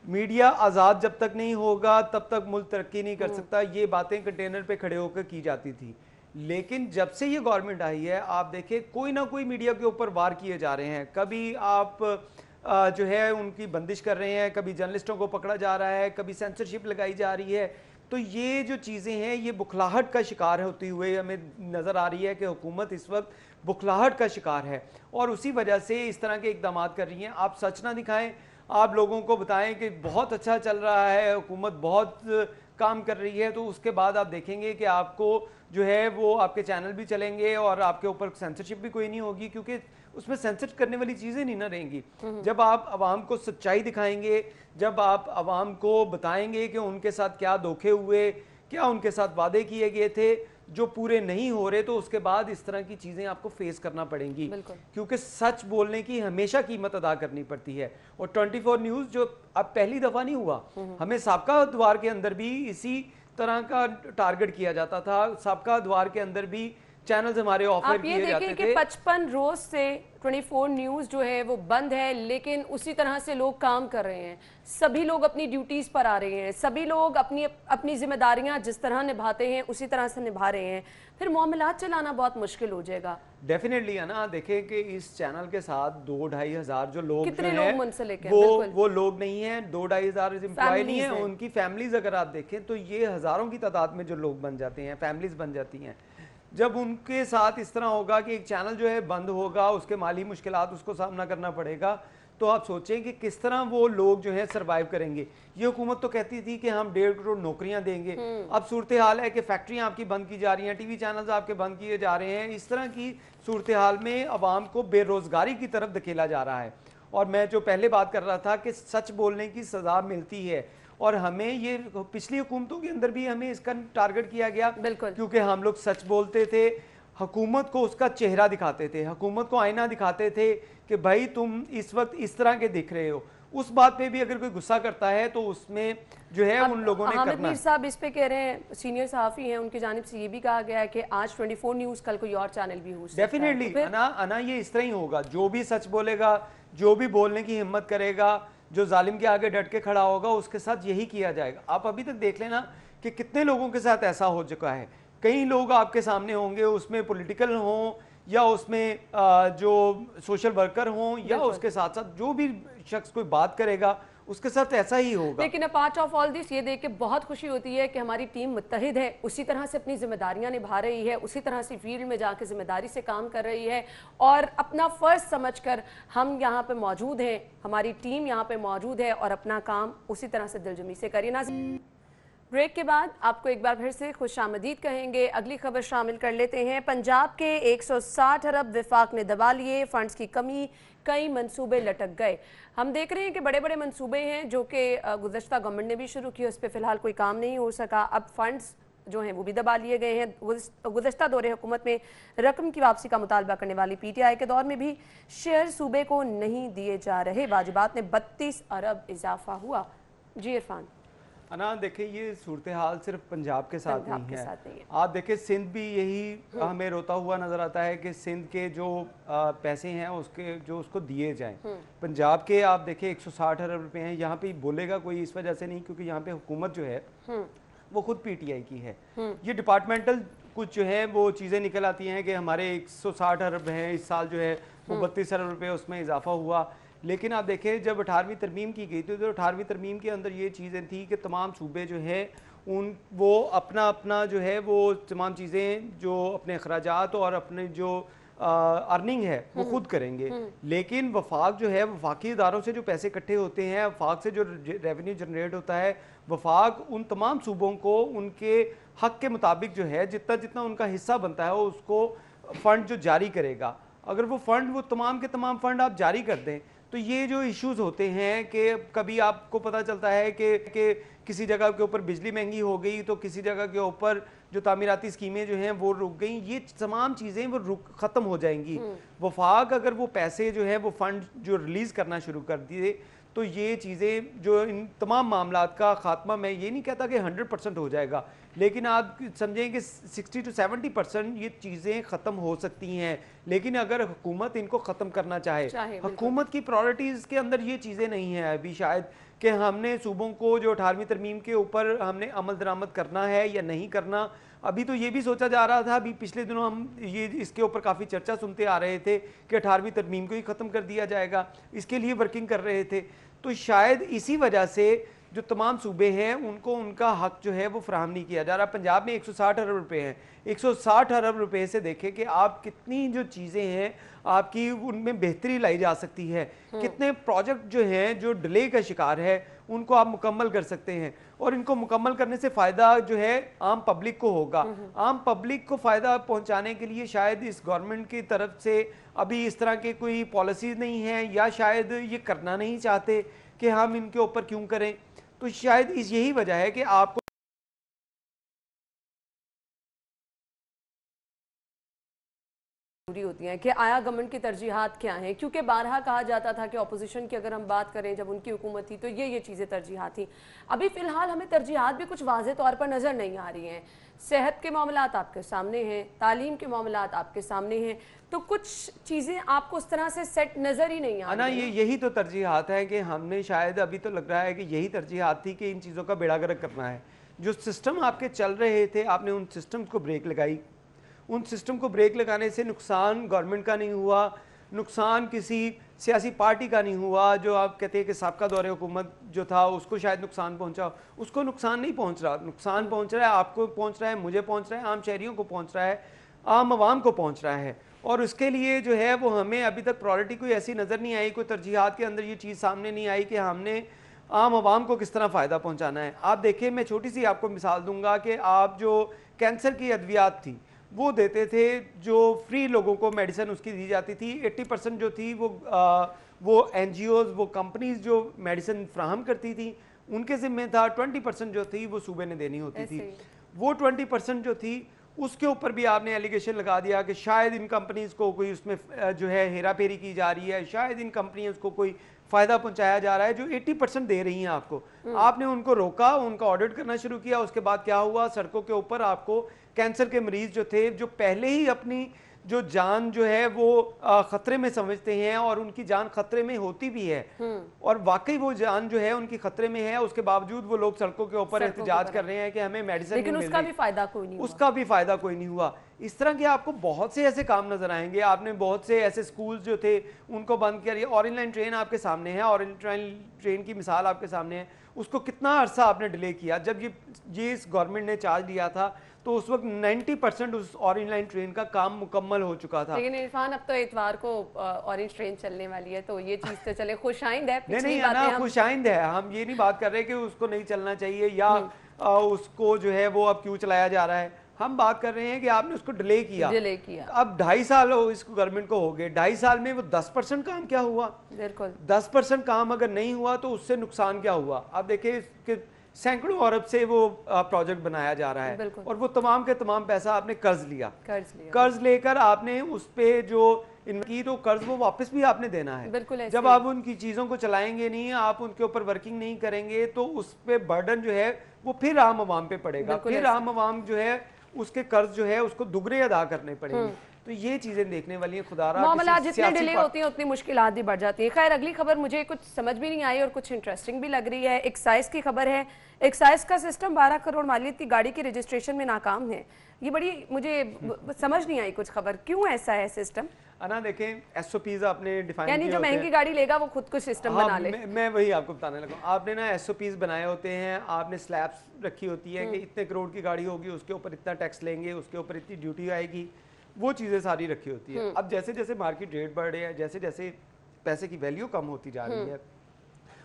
मीडिया आज़ाद जब तक नहीं होगा तब तक मुल्क तरक्की नहीं कर सकता। ये बातें कंटेनर पे खड़े होकर की जाती थी। लेकिन जब से ये गवर्नमेंट आई है आप देखें कोई ना कोई मीडिया के ऊपर वार किए जा रहे हैं। कभी आप जो है उनकी बंदिश कर रहे हैं, कभी जर्नलिस्टों को पकड़ा जा रहा है, कभी सेंसरशिप लगाई जा रही है। तो ये जो चीज़ें हैं ये बुखलाहट का शिकार होती हुए हमें नज़र आ रही है कि हुकूमत इस वक्त बुखलाहट का शिकार है, और उसी वजह से इस तरह के इकदाम कर रही हैं। आप सच ना दिखाएं, आप लोगों को बताएं कि बहुत अच्छा चल रहा है, हुकूमत बहुत काम कर रही है, तो उसके बाद आप देखेंगे कि आपको जो है वो आपके चैनल भी चलेंगे और आपके ऊपर सेंसरशिप भी कोई नहीं होगी, क्योंकि उसमें सेंसर करने वाली चीज़ें नहीं ना रहेंगी। जब आप आवाम को सच्चाई दिखाएंगे, जब आप आवाम को बताएंगे कि उनके साथ क्या धोखे हुए, क्या उनके साथ वादे किए गए थे जो पूरे नहीं हो रहे, तो उसके बाद इस तरह की चीज़ें आपको फेस करना पड़ेंगी, क्योंकि सच बोलने की हमेशा कीमत अदा करनी पड़ती है। और 24 न्यूज़ जो अब पहली दफ़ा नहीं हुआ, हमें साबका द्वार के अंदर भी इसी तरह का टारगेट किया जाता था। साबका द्वार के अंदर भी चैनल्स हमारे ऑफर किए जाते थे। 55 रोज से 24 न्यूज़ जो है वो बंद है, लेकिन उसी तरह से लोग काम कर रहे हैं। सभी लोग अपनी ड्यूटीज़ पर आ रहे हैं, सभी लोग अपनी जिम्मेदारियां जिस तरह निभाते हैं उसी तरह से निभा रहे हैं। फिर मामलात चलाना बहुत मुश्किल हो जाएगा। डेफिनेटली है ना। देखें कि इस चैनल के साथ 2-2.5 हज़ार जो लोग कितने जो लोग हैं मुंसलिक हैं, वो लोग नहीं हैं, 2-2.5 हज़ार एम्प्लॉय नहीं है, हैं। उनकी फैमिलीज अगर आप देखें तो ये हज़ारों की तादाद में जो लोग बन जाते हैं, फैमिलीज बन जाती हैं। जब उनके साथ इस तरह होगा कि एक चैनल जो है बंद होगा, उसके माली मुश्किलात उसको सामना करना पड़ेगा, तो आप सोचें कि किस तरह वो लोग जो है सरवाइव करेंगे। ये हुकूमत तो कहती थी कि हम 1.5 करोड़ नौकरियां देंगे, अब सूरत हाल है कि फैक्ट्रियां आपकी बंद की जा रही हैं, टीवी चैनल्स आपके बंद किए जा रहे हैं। इस तरह की सूरत हाल में अवाम को बेरोजगारी की तरफ धकेला जा रहा है। और मैं जो पहले बात कर रहा था कि सच बोलने की सजा मिलती है, और हमें ये पिछली हुकूमतों के अंदर भी हमें इसका टारगेट किया गया, क्योंकि हम लोग सच बोलते थे, हुकूमत को उसका चेहरा दिखाते थे, हुकूमत को आईना दिखाते थे कि भाई तुम इस वक्त इस तरह के दिख रहे हो। उस बात पे भी अगर कोई गुस्सा करता है तो उसमें जो है उन लोगों ने करना है। साहब इस पे कह रहे हैं, सीनियर सहाफ़ी हैं, उनकी जानिब से ये भी कहा गया है कि आज 24 न्यूज़, कल कोई और चैनल भी हो सकता है। डेफिनेटली अना ये इस तरह ही होगा, जो भी सच बोलेगा, जो भी बोलने की हिम्मत करेगा, जो जालिम के आगे डट के खड़ा होगा, उसके साथ यही किया जाएगा। आप अभी तक देख लेना कि कितने लोगों के साथ ऐसा हो चुका है। कई लोग आपके सामने होंगे, उसमें पॉलिटिकल हों या उसमें जो सोशल वर्कर हों, या उसके साथ साथ जो भी शख्स कोई बात करेगा उसके साथ ऐसा ही होगा। लेकिन अपार्ट ऑफ ऑल दिस ये देख के बहुत खुशी होती है कि हमारी टीम मुत्तहिद है, उसी तरह से अपनी जिम्मेदारियां निभा रही है, उसी तरह से फील्ड में जाके जिम्मेदारी से काम कर रही है, और अपना फ़र्ज समझकर हम यहाँ पे मौजूद हैं, हमारी टीम यहाँ पे मौजूद है और अपना काम उसी तरह से दिलजमी से करिए। नाज़रीन, ब्रेक के बाद आपको एक बार फिर से खुशामदीद कहेंगे। अगली खबर शामिल कर लेते हैं। पंजाब के 160 अरब विफाक ने दबा लिए, फंड्स की कमी, कई मंसूबे लटक गए। हम देख रहे हैं कि बड़े बड़े मंसूबे हैं जो कि गुज़श्ता गवर्नमेंट ने भी शुरू किए, उस पर फ़िलहाल कोई काम नहीं हो सका। अब फंड्स जो हैं वो भी दबा लिए गए हैं। गुज़श्ता दौरे हुकूमत में रकम की वापसी का मुतालबा करने वाली PTI के दौर में भी शेयर सूबे को नहीं दिए जा रहे। वाजिबात में 32 अरब इजाफा हुआ। जी इरफान। अना देखिए, ये सूरत हाल सिर्फ पंजाब के साथ नहीं है। आप देखिए सिंध भी यही हमें रोता हुआ नजर आता है कि सिंध के जो पैसे हैं उसके जो उसको दिए जाएं। पंजाब के आप देखिए 160 अरब रुपए हैं। यहाँ पे बोलेगा कोई इस वजह से नहीं क्योंकि यहाँ पे हुकूमत जो है वो खुद PTI की है। ये डिपार्टमेंटल कुछ जो है वो चीज़ें निकल आती हैं कि हमारे 160 अरब हैं, इस साल जो है वो 32 अरब रुपये उसमें इजाफा हुआ। लेकिन आप देखें जब 18वीं तरमीम की गई थी तो 18वीं तरमीम के अंदर ये चीज़ें थी कि तमाम सूबे जो है उन वो अपना अपना जो है वो तमाम चीज़ें जो अपने अखराजात और अपने जो अर्निंग है वो खुद करेंगे। लेकिन वफाक जो है, वफाकी इदारों से जो पैसे इकट्ठे होते हैं, वफाक से जो रेवेन्यू जनरेट होता है, वफाक उन तमाम सूबों को उनके हक के मुताबिक जो है जितना जितना उनका हिस्सा बनता है उसको फ़ंड जो जारी करेगा। अगर वो फ़ंड, वो तमाम के तमाम फ़ंड आप जारी कर दें तो ये जो इश्यूज होते हैं कि कभी आपको पता चलता है कि किसी जगह के ऊपर बिजली महंगी हो गई तो किसी जगह के ऊपर जो तामीराती स्कीमें जो हैं वो रुक गई, ये तमाम चीज़ें वो ख़त्म हो जाएंगी। वफाक अगर वो पैसे जो है वो फंड जो रिलीज़ करना शुरू कर दिए तो ये चीज़ें जो इन तमाम मामलात का ख़ात्मा, मैं ये नहीं कहता कि 100% हो जाएगा, लेकिन आप समझें कि 60 to 70% ये चीज़ें ख़त्म हो सकती हैं। लेकिन अगर हुकूमत इनको ख़त्म करना चाहे हुकूमत की प्रायोरिटीज़ के अंदर ये चीज़ें नहीं हैं अभी शायद कि हमने सूबों को जो 18वीं तरमीम के ऊपर हमने अमल दरामद करना है या नहीं करना। अभी तो ये भी सोचा जा रहा था, अभी पिछले दिनों हम ये इसके ऊपर काफ़ी चर्चा सुनते आ रहे थे कि 18वीं तरमीम को ही ख़त्म कर दिया जाएगा, इसके लिए वर्किंग कर रहे थे। तो शायद इसी वजह से जो तमाम सूबे हैं उनको उनका हक जो है वो फराहम नहीं किया जा रहा। पंजाब में 160 अरब रुपए हैं, 160 अरब रुपए से देखें कि आप कितनी जो चीज़ें हैं आपकी उनमें बेहतरी लाई जा सकती है, कितने प्रोजेक्ट जो हैं जो डिले का शिकार है उनको आप मुकम्मल कर सकते हैं। और इनको मुकम्मल करने से फ़ायदा जो है आम पब्लिक को होगा। आम पब्लिक को फ़ायदा पहुंचाने के लिए शायद इस गवर्नमेंट की तरफ से अभी इस तरह के कोई पॉलिसीज़ नहीं है, या शायद ये करना नहीं चाहते कि हम इनके ऊपर क्यों करें। तो शायद इस यही वजह है कि आपको होती हैं कि आया गवर्नमेंट की तरजीहात क्या हैं, क्योंकि बारहा कहा जाता था कि अपोजिशन की अगर हम बात करें जब उनकी हुकूमत थी तो ये चीज़ें तरजीहात थी। अभी फ़िलहाल हमें तरजीहात भी कुछ वाज़े तौर पर नज़र नहीं आ रही हैं। सेहत के मामलात आपके सामने हैं, तालीम के मामलात आपके सामने हैं, तो कुछ चीज़ें आपको उस तरह से सेट नज़र ही नहीं आ रही। ना यही तो तरजीहात है कि हमने शायद अभी तो लग रहा है कि यही तरजीहात थी कि इन चीज़ों का बेड़ा गर्क करना है। जो सिस्टम आपके चल रहे थे आपने उन सिस्टम्स को ब्रेक लगाई, उन सिस्टम को ब्रेक लगाने से नुकसान गवर्नमेंट का नहीं हुआ, नुकसान किसी सियासी पार्टी का नहीं हुआ। जो आप कहते हैं कि साबका दौरे हुकूमत जो था उसको शायद नुकसान पहुंचा, उसको नुकसान नहीं पहुंच रहा। नुकसान पहुंच रहा है, आपको पहुंच रहा है, मुझे पहुंच रहा है, आम शहरियों को पहुंच रहा है, आम आवाम को पहुंच रहा है। और उसके लिए जो है वो हमें अभी तक प्रायोरिटी कोई ऐसी नज़र नहीं आई, कोई तरजीहात के अंदर ये चीज़ सामने नहीं आई कि हमने आम आवाम को किस तरह फ़ायदा पहुंचाना है। आप देखिए, मैं छोटी सी आपको मिसाल दूंगा कि आप जो कैंसर की अद्वियात थी वो देते थे, जो फ्री लोगों को मेडिसिन उसकी दी जाती थी, 80% जो थी वो NGOs, वो कंपनीज जो मेडिसिन फ्राहम करती थी उनके ज़िम्मे था। 20% जो थी वो सूबे ने देनी होती थी। वो 20% जो थी उसके ऊपर भी आपने एलिगेशन लगा दिया कि शायद इन कंपनीज को कोई उसमें जो है हेरा फेरी की जा रही है, शायद इन कंपनीज को कोई फ़ायदा पहुंचाया जा रहा है जो 80% दे रही हैं आपको। आपने उनको रोका, उनका ऑडिट करना शुरू किया। उसके बाद क्या हुआ, सड़कों के ऊपर आपको कैंसर के मरीज जो थे, जो पहले ही अपनी जो जान जो है वो खतरे में समझते हैं और उनकी जान खतरे में होती भी है और वाकई वो जान जो है उनकी खतरे में है, उसके बावजूद वो लोग सड़कों के ऊपर एहतजाज कर रहे हैं कि हमें मेडिसिन नहीं मिल रही, उसका भी फायदा कोई नहीं हुआ। उसका भी फायदा कोई नहीं हुआ। इस तरह के आपको बहुत से ऐसे काम नजर आएंगे। आपने बहुत से ऐसे स्कूल्स जो थे उनको बंद किया। ऑरेंज लाइन ट्रेन आपके सामने है, ऑरेंज लाइन ट्रेन की मिसाल आपके सामने है। उसको कितना अरसा आपने डिले किया। जब ये इस गवर्नमेंट ने चार्ज लिया था तो उस वक्त 90% उस ऑरेंज लाइन ट्रेन का काम मुकम्मल हो चुका था। लेकिन इरफान, अब तो इतवार को ऑरेंज ट्रेन चलने वाली है, तो ये चीज तो चले खुशाइंद है। नहीं ना, खुशाइंद है। हम ये नहीं बात कर रहे कि उसको नहीं चलना चाहिए या उसको जो है वो अब क्यों चलाया जा रहा है। हम बात कर रहे हैं कि आपने उसको डिले किया। अब 2.5 साल इसको गवर्नमेंट को हो गए। 2.5 साल में वो 10% काम क्या हुआ? बिल्कुल 10% काम अगर नहीं हुआ तो उससे नुकसान क्या हुआ? आप देखिए कि सैकड़ों अरब से वो प्रोजेक्ट बनाया जा रहा है और वो तमाम के तमाम पैसा आपने कर्ज लेकर आपने उस पे जो इनकी तो कर्ज वो वापस भी आपने देना है। जब आप उनकी चीजों को चलाएंगे नहीं, आप उनके ऊपर वर्किंग नहीं करेंगे तो उस पे बर्डन जो है वो फिर आम आवाम पे पड़ेगा। फिर आम आवाम जो है उसके कर्ज जो है उसको दुगने अदा करने पड़ेंगे। तो ये चीजें देखने वाली हैं। खुदारा मामला जितने डिले होती हैं उतनी मुश्किलात भी बढ़ जाती हैं। खैर, अगली खबर मुझे कुछ समझ भी नहीं आई और कुछ इंटरेस्टिंग भी लग रही है। एक्साइज की खबर है। एक्साइज का सिस्टम 12 करोड़ मालियत की गाड़ी के रजिस्ट्रेशन में नाकाम है। ये बड़ी मुझे समझ नहीं आई कुछ खबर, क्यों ऐसा है सिस्टम? अना देखें, SOPs आपने डिफाइन यानी जो महंगी गाड़ी लेगा वो खुद कुछ सिस्टम बना ले। मैं वही आपको बताने लगा। आपने ना SOPs बनाए होते हैं, आपने स्लैब्स रखी होती है कि इतने करोड़ की गाड़ी होगी उसके ऊपर इतना टैक्स लेंगे, उसके ऊपर इतनी ड्यूटी आएगी, वो चीज़ें सारी रखी होती है। अब जैसे जैसे मार्केट रेट बढ़ रहे हैं, जैसे जैसे पैसे की वैल्यू कम होती जा रही है,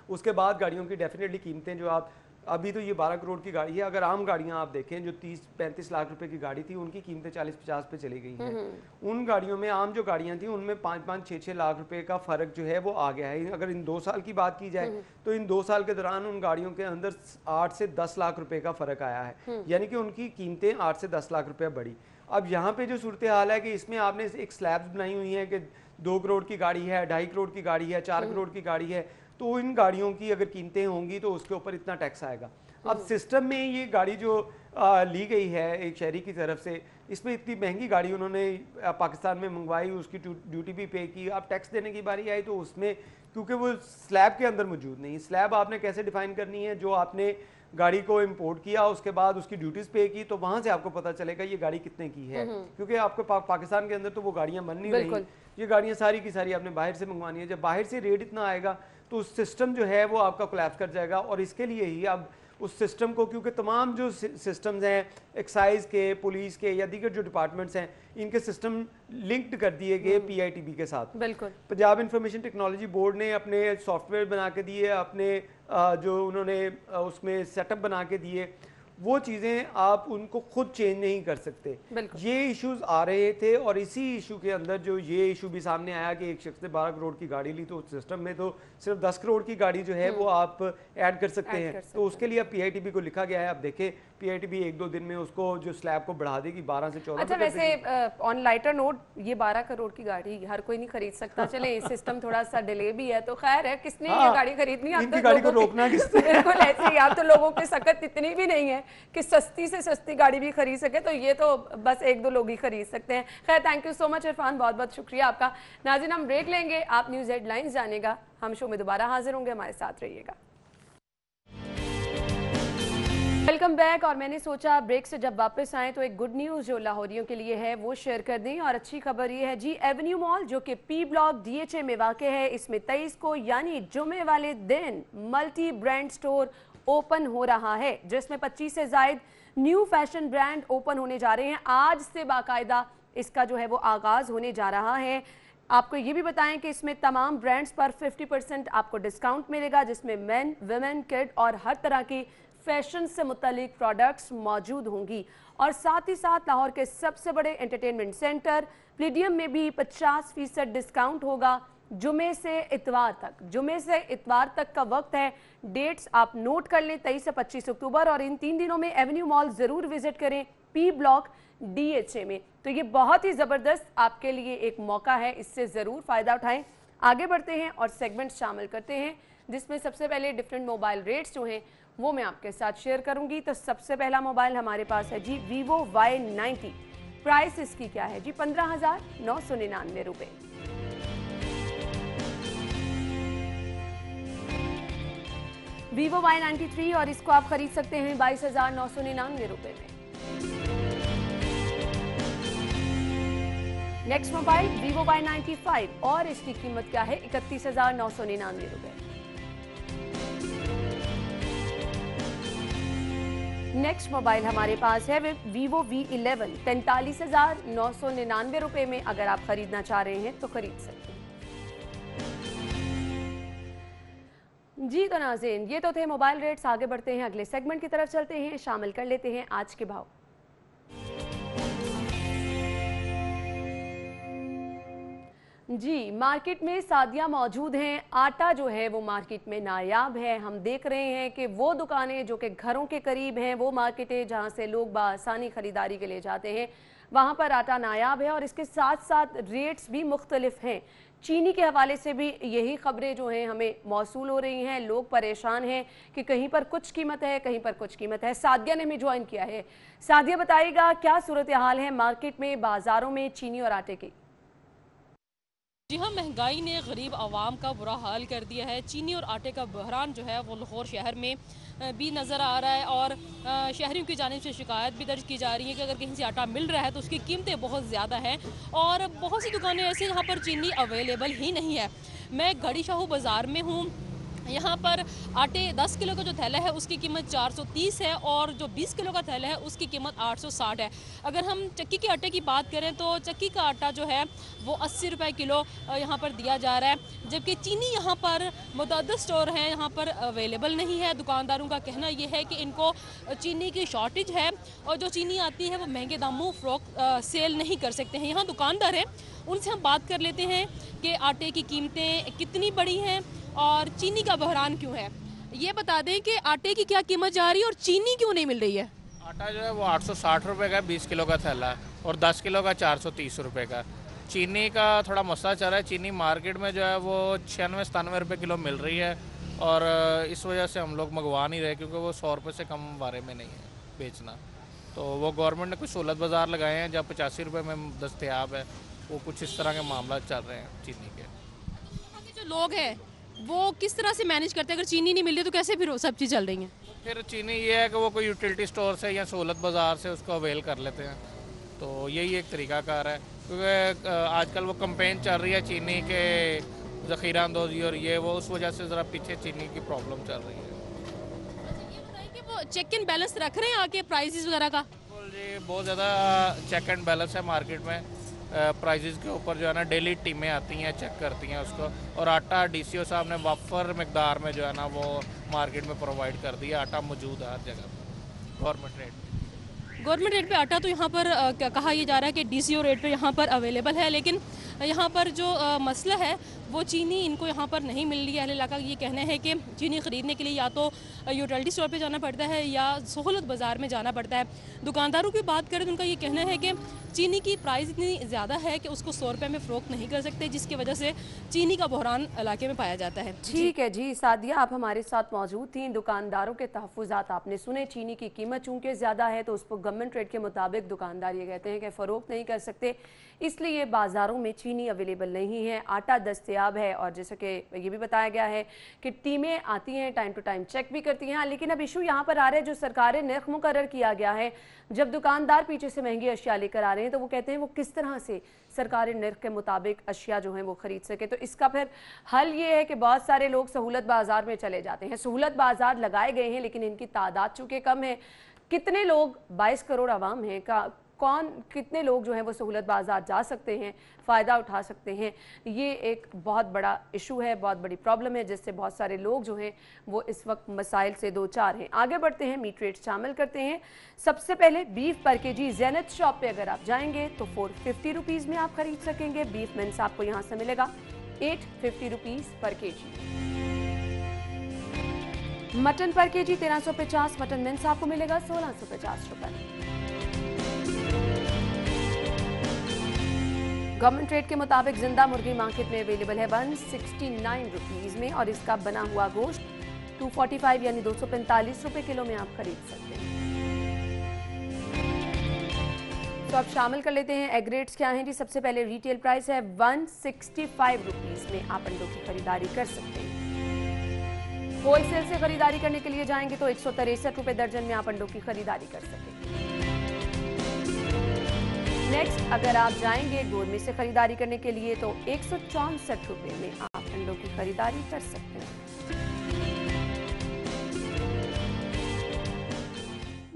उसके बाद गाड़ियों की डेफिनेटली कीमतें जो आप अभी तो ये 12 करोड़ की गाड़ी है, अगर आम गाड़ियां आप देखें जो 30-35 लाख रुपए की गाड़ी थी उनकी कीमतें 40-50 पे चली गई हैं। उन गाड़ियों में आम जो गाड़ियां थी उनमें 5-5, 6-6 लाख रुपए का फर्क जो है वो आ गया है। अगर इन 2 साल की बात की जाए तो इन 2 साल के दौरान उन गाड़ियों के अंदर 8 से 10 लाख रुपए का फर्क आया है, यानी कि उनकी कीमतें 8 से 10 लाख रुपए बढ़ी। अब यहाँ पे जो सूरत हाल है कि इसमें आपने एक स्लैब्स बनाई हुई है कि 2 करोड़ की गाड़ी है, 2.5 करोड़ की गाड़ी है, 4 करोड़ की गाड़ी है, तो इन गाड़ियों की अगर कीमतें होंगी तो उसके ऊपर इतना टैक्स आएगा। अब सिस्टम में ये गाड़ी जो ली गई है एक शहरी की तरफ से, इसमें इतनी महंगी गाड़ी उन्होंने पाकिस्तान में मंगवाई, उसकी ड्यूटी भी पे की। अब टैक्स देने की बारी आई तो उसमें क्योंकि वो स्लैब के अंदर मौजूद नहीं, स्लैब आपने कैसे डिफाइन करनी है? जो आपने गाड़ी को इंपोर्ट किया उसके बाद उसकी ड्यूटीज पे की तो वहां से आपको पता चलेगा ये गाड़ी कितने की है, क्योंकि आपको पाकिस्तान के अंदर तो वो गाड़ियां बन नहीं रही। ये गाड़ियां सारी की सारी आपने बाहर से मंगवानी है। जब बाहर से रेट इतना आएगा तो उस सिस्टम जो है वो आपका कोलैप्स कर जाएगा। और इसके लिए ही अब उस सिस्टम को, क्योंकि तमाम जो सिस्टम्स हैं एक्साइज के, पुलिस के या दीगर जो डिपार्टमेंट्स हैं, इनके सिस्टम लिंक्ड कर दिए गए PITB के साथ। बिल्कुल। पंजाब इंफॉर्मेशन टेक्नोलॉजी बोर्ड ने अपने सॉफ्टवेयर बना के दिए, अपने जो उन्होंने उसमें सेटअप बना के दिए, वो चीज़ें आप उनको खुद चेंज नहीं कर सकते। ये इश्यूज आ रहे थे और इसी इशू के अंदर जो ये इशू भी सामने आया कि एक शख्स ने 12 करोड़ की गाड़ी ली तो सिस्टम में तो सिर्फ 10 करोड़ की गाड़ी जो है वो आप ऐड कर सकते हैं। तो उसके लिए अब PITB को लिखा गया है। अब देखें PITB 1-2 दिन में उसको जो स्लैब को बढ़ा देगी 12 से 14। अच्छा, वैसे ऑन लाइटर नोट, ये 12 करोड़ की गाड़ी हर कोई नहीं खरीद सकता। चले सिस्टम थोड़ा सा डिले भी है तो खैर है, किसने ये गाड़ी खरीदनी? इनकी गाड़ी को रोकना किसने? बिल्कुल ऐसे ही। आप तो लोगों की सकत इतनी भी नहीं है कि सस्ती से सस्ती गाड़ी भी खरीद सके, तो ये तो बस 1-2 लोग ही खरीद सकते हैं। खैर, thank you so much Irfan, बहुत बहुत शुक्रिया आपका। नाज़रीन, हम ब्रेक लेंगे, आप न्यूज़ हेडलाइंस जानेगा। हम शो में दोबारा हाजिर होंगे, हमारे साथ रहिएगा। Welcome back. और मैंने सोचा ब्रेक से जब वापस आए तो एक गुड न्यूज़ जो लाहौरियों के लिए है वो शेयर कर दें। और अच्छी खबर ये है जी, एवेन्यू मॉल जो कि पी ब्लॉक DHA में वाक़ है, इसमें 23 को यानी जुमे वाले दिन मल्टी ब्रांड स्टोर ओपन हो रहा है, जिसमें 25 से ज़ायद न्यू फैशन ब्रांड ओपन होने जा रहे हैं। आज से बाकायदा इसका जो है वो आगाज़ होने जा रहा है। आपको ये भी बताएं कि इसमें तमाम ब्रांड्स पर 50% आपको डिस्काउंट मिलेगा, जिसमें मेन, विमेन, किड और हर तरह की फैशन से मुतल्लिक प्रोडक्ट्स मौजूद होंगी। और साथ ही साथ लाहौर के सबसे बड़े एंटरटेनमेंट सेंटर प्लेडियम में भी 50% डिस्काउंट होगा जुमे से इतवार तक। जुमे से इतवार तक का वक्त है, डेट्स आप नोट कर लें, 23 से 25 अक्टूबर। और इन 3 दिनों में एवेन्यू मॉल ज़रूर विजिट करें पी ब्लॉक DHA में। तो ये बहुत ही ज़बरदस्त आपके लिए एक मौका है, इससे ज़रूर फ़ायदा उठाएं। आगे बढ़ते हैं और सेगमेंट शामिल करते हैं, जिसमें सबसे पहले डिफरेंट मोबाइल रेट्स जो हैं वो मैं आपके साथ शेयर करूंगी। तो सबसे पहला मोबाइल हमारे पास है जी Vivo Y90। प्राइस इसकी क्या है जी? 15,999 रुपए। Vivo Y93 और इसको आप खरीद सकते हैं 22,999 रुपए में। नेक्स्ट मोबाइल Vivo Y95 और इसकी कीमत क्या है? 31,999 रुपए। नेक्स्ट मोबाइल हमारे पास है Vivo V11 43,999 रुपए में। अगर आप खरीदना चाह रहे हैं तो खरीद सकते हैं जी। तो नाज़रीन, ये तो थे मोबाइल रेट्स। आगे बढ़ते हैं, अगले सेगमेंट की तरफ चलते हैं, शामिल कर लेते हैं आज के भाव। जी, मार्केट में सादिया मौजूद हैं। आटा जो है वो मार्केट में नायाब है। हम देख रहे हैं कि वो दुकानें जो कि घरों के करीब हैं, वो मार्केटें जहां से लोग बासानी ख़रीदारी के लिए जाते हैं, वहां पर आटा नायाब है। और इसके साथ साथ रेट्स भी मुख्तलिफ हैं। चीनी के हवाले से भी यही खबरें जो हैं हमें मौसूल हो रही हैं। लोग परेशान हैं कि कहीं पर कुछ कीमत है, कहीं पर कुछ कीमत है। सादिया ने हमें ज्वाइन किया है। सादिया, बताइएगा क्या सूरत हाल है मार्केट में, बाज़ारों में चीनी और आटे की? जी हाँ, महंगाई ने गरीब आवाम का बुरा हाल कर दिया है। चीनी और आटे का बहरान जो है वो लाहौर शहर में भी नज़र आ रहा है। और शहरियों की जानिब से शिकायत भी दर्ज की जा रही है कि अगर कहीं से आटा मिल रहा है तो उसकी कीमतें बहुत ज़्यादा हैं। और बहुत सी दुकानें ऐसी जहाँ पर चीनी अवेलेबल ही नहीं है। मैं घड़ी शाहू बाज़ार में हूँ। यहाँ पर आटे 10 किलो का जो थैला है उसकी कीमत 430 है और जो 20 किलो का थैला है उसकी कीमत 860 है। अगर हम चक्की के आटे की बात करें तो चक्की का आटा जो है वो 80 रुपये किलो यहाँ पर दिया जा रहा है। जबकि चीनी यहाँ पर मुतअद्दिद स्टोर हैं, यहाँ पर अवेलेबल नहीं है। दुकानदारों का कहना ये है कि इनको चीनी की शॉर्टेज है और जो चीनी आती है वो महंगे दामों फ़रोख्त सेल नहीं कर सकते हैं। यहाँ दुकानदार हैं, उनसे हम बात कर लेते हैं कि आटे की कीमतें कितनी बढ़ी हैं और चीनी का बहरान क्यों है। ये बता दें कि आटे की क्या कीमत जा रही है और चीनी क्यों नहीं मिल रही है। आटा जो है वो 860 रुपये का 20 किलो का थैला और 10 किलो का 430 रुपये का। चीनी का थोड़ा मसला चल रहा है। चीनी मार्केट में जो है वो 96-97 रुपये किलो मिल रही है और इस वजह से हम लोग मंगवा नहीं रहे, क्योंकि वो 100 रुपये से कम बारे में नहीं है बेचना। तो वो गवर्नमेंट ने कुछ सहूलत बाज़ार लगाए हैं जब 85 रुपये में दस्तयाब है। वो कुछ इस तरह के मामला चल रहे हैं चीनी के। यहाँ के जो लोग हैं वो किस तरह से मैनेज करते हैं? अगर चीनी नहीं मिल रही तो कैसे फिर सब चीज़ चल रही है? फिर चीनी ये है कि वो कोई यूटिलिटी स्टोर से या सहूलत बाज़ार से उसको अवेल कर लेते हैं। तो यही एक तरीकाकार है, क्योंकि आजकल वो कंपेन चल रही है चीनी के ज़ख़ीरा अंदोज़ी और ये वो, उस वजह से ज़रा पीछे चीनी की प्रॉब्लम चल रही है। ये बताइए कि वो चेक एंड बैलेंस रख रहे हैं आके प्राइसेस वगैरह का? जी, बहुत ज़्यादा चेक एंड बैलेंस है मार्केट में। प्राइजेज़ के ऊपर जो है ना डेली टीमें आती हैं, चेक करती हैं उसको। और आटा DCO साहब ने वाफर मकदार में जो है ना वो मार्केट में प्रोवाइड कर दिया। आटा मौजूद है हर जगह गवर्नमेंट रेट पे आटा तो यहाँ पर कहा यह जा रहा है कि DCO रेट पे यहाँ पर अवेलेबल है। लेकिन यहाँ पर जो मसला है वो चीनी इनको यहाँ पर नहीं मिल रही है। अहले इलाका ये कहना है कि चीनी ख़रीदने के लिए या तो यूटिलिटी स्टोर पे जाना पड़ता है या सहूलत बाज़ार में जाना पड़ता है। दुकानदारों की बात करें तो उनका ये कहना है कि चीनी की प्राइस इतनी ज़्यादा है कि उसको 100 रुपये में फ़रोख्त नहीं कर सकते, जिसकी वजह से चीनी का बहरान इलाके में पाया जाता है। ठीक है जी सादिया, आप हमारे साथ मौजूद थी। दुकानदारों के तहफ़्फ़ुज़ात आपने सुने। चीनी की कीमत चूँकि ज़्यादा है तो उस पर गवर्नमेंट रेट के मुताबिक दुकानदार ये कहते हैं कि फ़रोख्त नहीं कर सकते, इसलिए बाज़ारों में चीनी चीनी अवेलेबल नहीं है, आटा दस्तयाब है और जैसा कि ये भी बताया गया है कि टीमें आती हैं, टाइम टू टाइम चेक भी करती हैं। लेकिन अब इशू यहाँ पर आ रहा है, जो सरकारी निर्ख मुकर्रर किया गया है, जब दुकानदार पीछे से महंगी अशिया लेकर आ रहे हैं तो वो कहते हैं वो किस तरह से सरकारी निर्ख के मुताबिक अशिया जो है वो खरीद सके। तो इसका फिर हल ये है कि बहुत सारे लोग सहूलत बाज़ार में चले जाते हैं। सहूलत बाज़ार लगाए गए हैं लेकिन इनकी तादाद चूँकि कम है, कितने लोग 22 करोड़ आवाम हैं का कितने लोग जो हैं वो सहूलत बाज़ार जा सकते हैं, फ़ायदा उठा सकते हैं, ये एक बहुत बड़ा इशू है, बहुत बड़ी प्रॉब्लम है जिससे बहुत सारे लोग जो हैं वो इस वक्त मसाइल से दो चार हैं। आगे बढ़ते हैं, मीट रेट शामिल करते हैं। सबसे पहले बीफ पर केजी ज़ैनत शॉप पे अगर आप जाएंगे तो 450 रुपीज़ में आप खरीद सकेंगे। बीफ मिन्स आपको यहाँ से मिलेगा 850 रुपीज़ पर केजी। मटन पर केजी 1350, मटन मिन्स आपको मिलेगा 1650 रुपये। गवर्नमेंट रेट के मुताबिक जिंदा मुर्गी मार्केट में अवेलेबल है 169 रुपीज़ में और इसका बना हुआ गोश्त 245 यानी 245 रुपये किलो में आप खरीद सकते हैं। तो अब शामिल कर लेते हैं एग रेट्स क्या हैं जी। सबसे पहले रिटेल प्राइस है 165 रुपीज़ में आप अंडों की खरीदारी कर सकते हैं। होलसेल से खरीदारी करने के लिए जाएंगे तो 163 रुपये दर्जन में आप अंडों की खरीदारी कर सकेंगे। नेक्स्ट अगर आप जाएंगे गोरमे से खरीदारी करने के लिए तो 164 रुपये में आप अंडों की खरीदारी कर सकते हैं।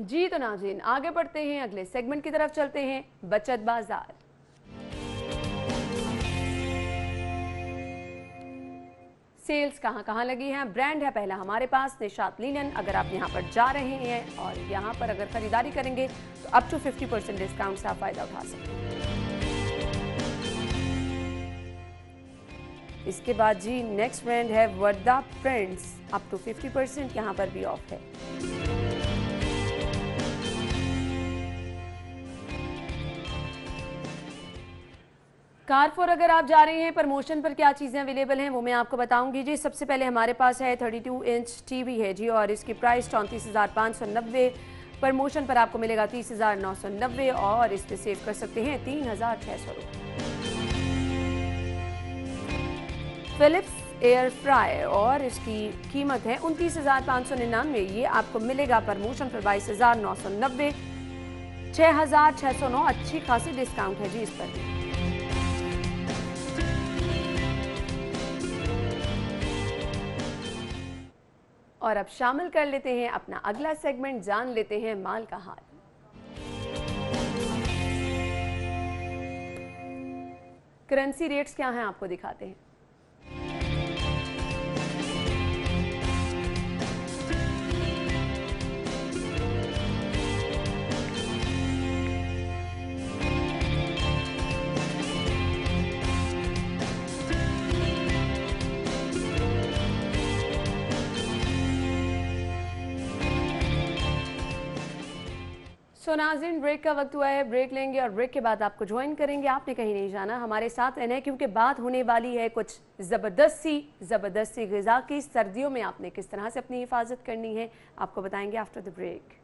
जी तो नाज़रीन आगे बढ़ते हैं, अगले सेगमेंट की तरफ चलते हैं, बचत बाजार। सेल्स कहाँ कहाँ लगी हैं, ब्रांड है पहला हमारे पास निशात लिनन। अगर आप यहाँ पर जा रहे हैं और यहाँ पर अगर खरीदारी करेंगे तो अप टू 50% डिस्काउंट से आप फायदा उठा सकते हैं। इसके बाद जी नेक्स्ट ब्रांड है वर्दा प्रिंट्स, अप टू 50% यहाँ पर भी ऑफ है। कारफोर अगर आप जा रहे हैं, प्रमोशन पर क्या चीज़ें अवेलेबल हैं वो मैं आपको बताऊंगी जी। सबसे पहले हमारे पास है 32 इंच टीवी है जी और इसकी प्राइस 34,590, प्रमोशन पर आपको मिलेगा 30,990 और इस पे सेव कर सकते हैं 3,600 रुपये। फिलिप्स एयर फ्राई और इसकी कीमत है 29,599, ये आपको मिलेगा प्रमोशन पर 22,990, 6,609, अच्छी खासी डिस्काउंट है जी इस पर। और अब शामिल कर लेते हैं अपना अगला सेगमेंट, जान लेते हैं माल का हाल। करेंसी रेट्स क्या हैं आपको दिखाते हैं। सो नाज़रीन ब्रेक का वक्त हुआ है, ब्रेक लेंगे और ब्रेक के बाद आपको ज्वाइन करेंगे। आपने कहीं नहीं जाना, हमारे साथ रहना है क्योंकि बात होने वाली है कुछ ज़बरदस्ती ग़िज़ा की। सर्दियों में आपने किस तरह से अपनी हिफाजत करनी है आपको बताएंगे आफ्टर द ब्रेक।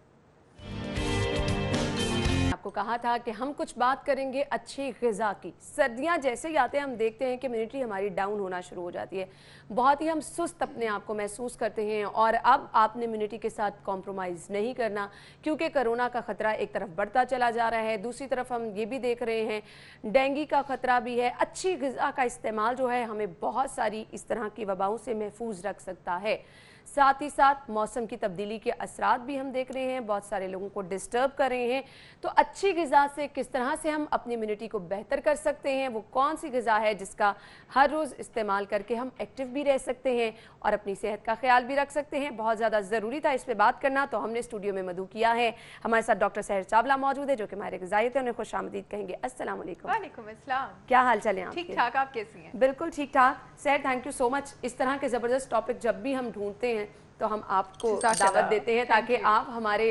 आपको कहा था कि हम कुछ बात करेंगे अच्छी ग़िज़ा की। सर्दियां जैसे ही आते हैं हम देखते हैं कि इम्यूनिटी हमारी डाउन होना शुरू हो जाती है, बहुत ही हम सुस्त अपने आप को महसूस करते हैं और अब आपने इम्यूनिटी के साथ कॉम्प्रोमाइज़ नहीं करना क्योंकि कोरोना का ख़तरा एक तरफ बढ़ता चला जा रहा है, दूसरी तरफ हम ये भी देख रहे हैं डेंगू का ख़तरा भी है। अच्छी ग़िज़ा का इस्तेमाल जो है हमें बहुत सारी इस तरह की वबाओं से महफूज रख सकता है। साथ ही साथ मौसम की तब्दीली के असरात भी हम देख रहे हैं, बहुत सारे लोगों को डिस्टर्ब कर रहे हैं। तो अच्छी ग़िज़ा से किस तरह से हम अपनी इम्यूनिटी को बेहतर कर सकते हैं, वो कौन सी ग़िज़ा है जिसका हर रोज़ इस्तेमाल करके हम एक्टिव भी रह सकते हैं और अपनी सेहत का ख्याल भी रख सकते हैं। बहुत ज़्यादा ज़रूरी था इस पर बात करना, तो हमने स्टूडियो में मदू किया है। हमारे साथ डॉक्टर सहर चावला मौजूद है जो कि हमारे ग़िज़ायत है, उन्हें खुश आमदीद कहेंगे। अस्सलाम वालेकुम। वालेकुम अस्सलाम। क्या हाल चाल है? ठीक ठाक, आप कैसी हैं? बिल्कुल ठीक ठाक। सहर थैंक यू सो मच। इस तरह के ज़बरदस्त टॉपिक जब भी हम ढूंढते हैं तो हम आपको दावत देते हैं ताकि आप हमारे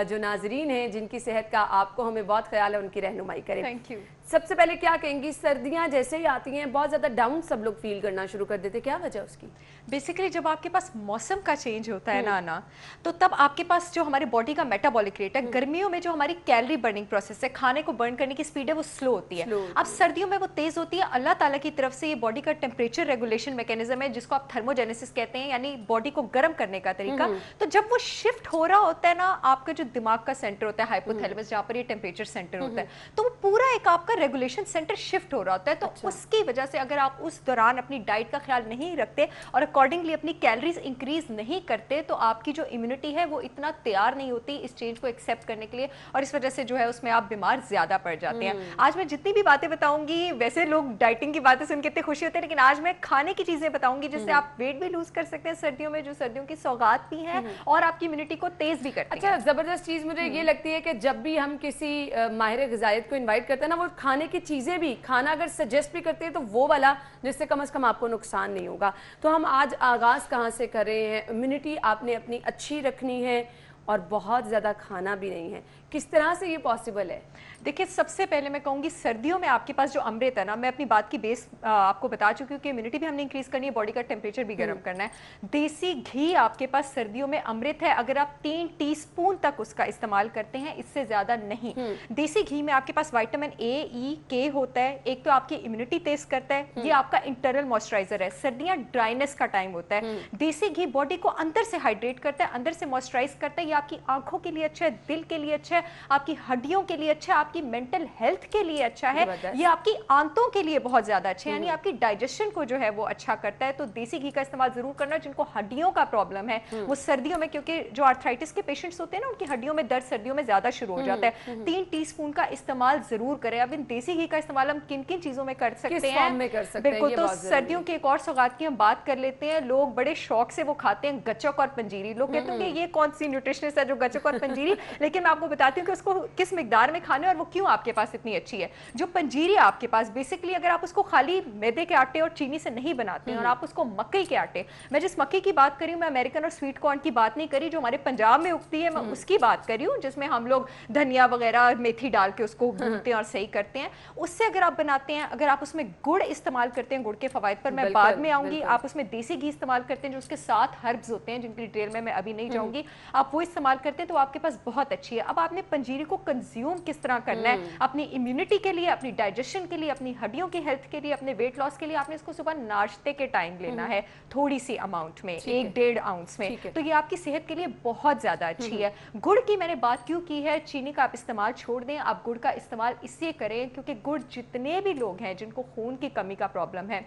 जो नाजरीन हैं जिनकी सेहत का आपको हमें बहुत ख्याल है उनकी रहनुमाई करें। Thank you. सबसे पहले क्या कहेंगी, सर्दियां जैसे ही आती हैं बहुत ज़्यादा डाउन सब लोग फील करना शुरू कर देते, क्या वजह उसकी? बेसिकली जब आपके पास मौसम का चेंज होता है ना तो तब आपके पास जो हमारे बॉडी का मेटाबॉलिक रेट है, गर्मियों में जो हमारी कैलोरी बर्निंग प्रोसेस है, खाने को बर्न करने की स्पीड है, वो स्लो होती है। अब सर्दियों में वो तेज होती है। अल्लाह ताला की तरफ से ये बॉडी का टेम्परेचर रेगुलेशन मैकेनिज्म है, जिसको आप थर्मोजेनेसिस कहते हैं, यानी बॉडी को गर्म करने का तरीका। तो जब वो शिफ्ट हो रहा होता है ना, आपका जो दिमाग का सेंटर होता है हाइपोथैलेमस, जहाँ पर ये टेम्परेचर सेंटर होता है, तो वो पूरा एक आपका रेगुलेशन सेंटर शिफ्ट हो रहा होता है। तो उसकी वजह से अगर आप उस दौरान अपनी डाइट का ख्याल नहीं रखते और अकॉर्डिंगली अपनी कैलोरीज इंक्रीज नहीं करते, तो आपकी जो इम्यूनिटी है वो इतना तैयार नहीं होती इस चेंज को एक्सेप्ट करने के लिए, और इस वजह से जो है उसमें आप बीमार ज्यादा पड़ जाते हैं। आज मैं जितनी भी बातें बताऊंगी, वैसे लोग डाइटिंग की बातें सुन के इतने खुशी होते हैं, लेकिन आज मैं खाने की चीजें बताऊंगी जिससे आप वेट भी लूज कर सकते हैं सर्दियों में, जो सर्दियों की सौगात भी है और आपकी इम्यूनिटी को तेज भी करती है। अच्छा, जबरदस्त चीज मुझे ये लगती है कि जब भी हम किसी माहिर ग़िज़ायत को इनवाइट करते हैं ना, वो खाने की चीजें भी, खाना अगर सजेस्ट भी करते हैं तो वो वाला जिससे कम से कम आपको नुकसान नहीं होगा। तो हम आज आगाज कहाँ से कर रहे हैं? इम्यूनिटी आपने अपनी अच्छी रखनी है और बहुत ज़्यादा खाना भी नहीं है, किस तरह से ये पॉसिबल है? देखिए, सबसे पहले मैं कहूँगी सर्दियों में आपके पास जो अमृत है ना, मैं अपनी बात की बेस आपको बता चुकी हूँ कि इम्यूनिटी भी हमने इंक्रीज करनी है, बॉडी का टेम्परेचर भी गर्म करना है। देसी घी आपके पास सर्दियों में अमृत है, अगर आप 3 टीस्पून तक उसका इस्तेमाल करते हैं, इससे ज्यादा नहीं। देसी घी में आपके पास विटामिन ए, ई, के होता है। एक तो आपकी इम्यूनिटी तेज करता है, ये आपका इंटरनल मॉइस्चराइजर है। सर्दियाँ ड्राइनेस का टाइम होता है, देसी घी बॉडी को अंदर से हाइड्रेट करता है, अंदर से मॉइस्चराइज करता है। ये आपकी आंखों के लिए अच्छा है, दिल के लिए अच्छा है, आपकी हड्डियों के लिए अच्छा है, आपकी मेंटल हेल्थ के लिए अच्छा है, ये आपकी आंतों के लिए बहुत ज्यादा अच्छा है, यानी आपकी डाइजेशन को जो है वो अच्छा करता है। तो देसी घी का इस्तेमाल जरूर करना। जिनको हड्डियों का प्रॉब्लम है वो सर्दियों में, क्योंकि जो आर्थराइटिस के पेशेंट्स होते हैं ना, उनकी हड्डियों में दर्द सर्दियों में ज्यादा शुरू हो जाता है, 3 टीस्पून का इस्तेमाल जरूर करें। अब इन देसी घी का इस्तेमाल हम किन किन चीजों में कर सकते हैं? बिल्कुल, तो सर्दियों की एक और सौगात की हम बात कर लेते हैं। लोग बड़े शौक से वो खाते हैं गचक और पंजीरी। लोग कहते हैं कि ये कौन सी न्यूट्रिशनिस्ट है जो गचक और पंजीरी, लेकिन मैं आपको बताती हूँ कि उसको किस मिकदार में खाने और वो क्यों आपके पास इतनी अच्छी है। जो पंजीरी आपके पास, बेसिकली अगर आप उसको खाली मैदे के आटे और चीनी से नहीं बनाते हैं और आप उसको मक्के के आटे, मैं जिस मक्के की बात करी हूँ, मैं अमेरिकन और स्वीट कॉर्न की बात नहीं करी जो हमारे पंजाब में उगती है, मैं उसकी बात करी हूँ जिसमें हम लोग धनिया वगैरह मेथी डाल के उसको भूनते हैं और सही करते हैं। उससे अगर आप बनाते हैं, अगर आप उसमें गुड़ इस्तेमाल करते हैं, गुड़ के फवायद पर मैं बाद में आऊंगी, आप उसमें देसी घी इस्तेमाल करते हैं जो उसके साथ हर्ब्स होते हैं जिनकी डिटेल में मैं अभी नहीं जाऊंगी, आप वो इस्तेमाल करते हैं तो आपके पास बहुत अच्छी है। अब आपने पंजीरी को कंज्यूम किस तरह करना है, अपनी इम्यूनिटी के लिए, अपनी डाइजेशन के लिए, अपनी हड्डियों की हेल्थ के लिए, अपने वेट लॉस के लिए, आपने इसको सुबह नाश्ते के टाइम लेना है, थोड़ी सी अमाउंट में, 1-1.5 आउंस में, तो ये आपकी सेहत के लिए बहुत ज्यादा अच्छी है। गुड़ की मैंने बात क्यों की है, चीनी का आप इस्तेमाल छोड़ दें, आप गुड़ का इस्तेमाल इसलिए करें क्योंकि गुड़, जितने भी लोग हैं जिनको खून की कमी का प्रॉब्लम है,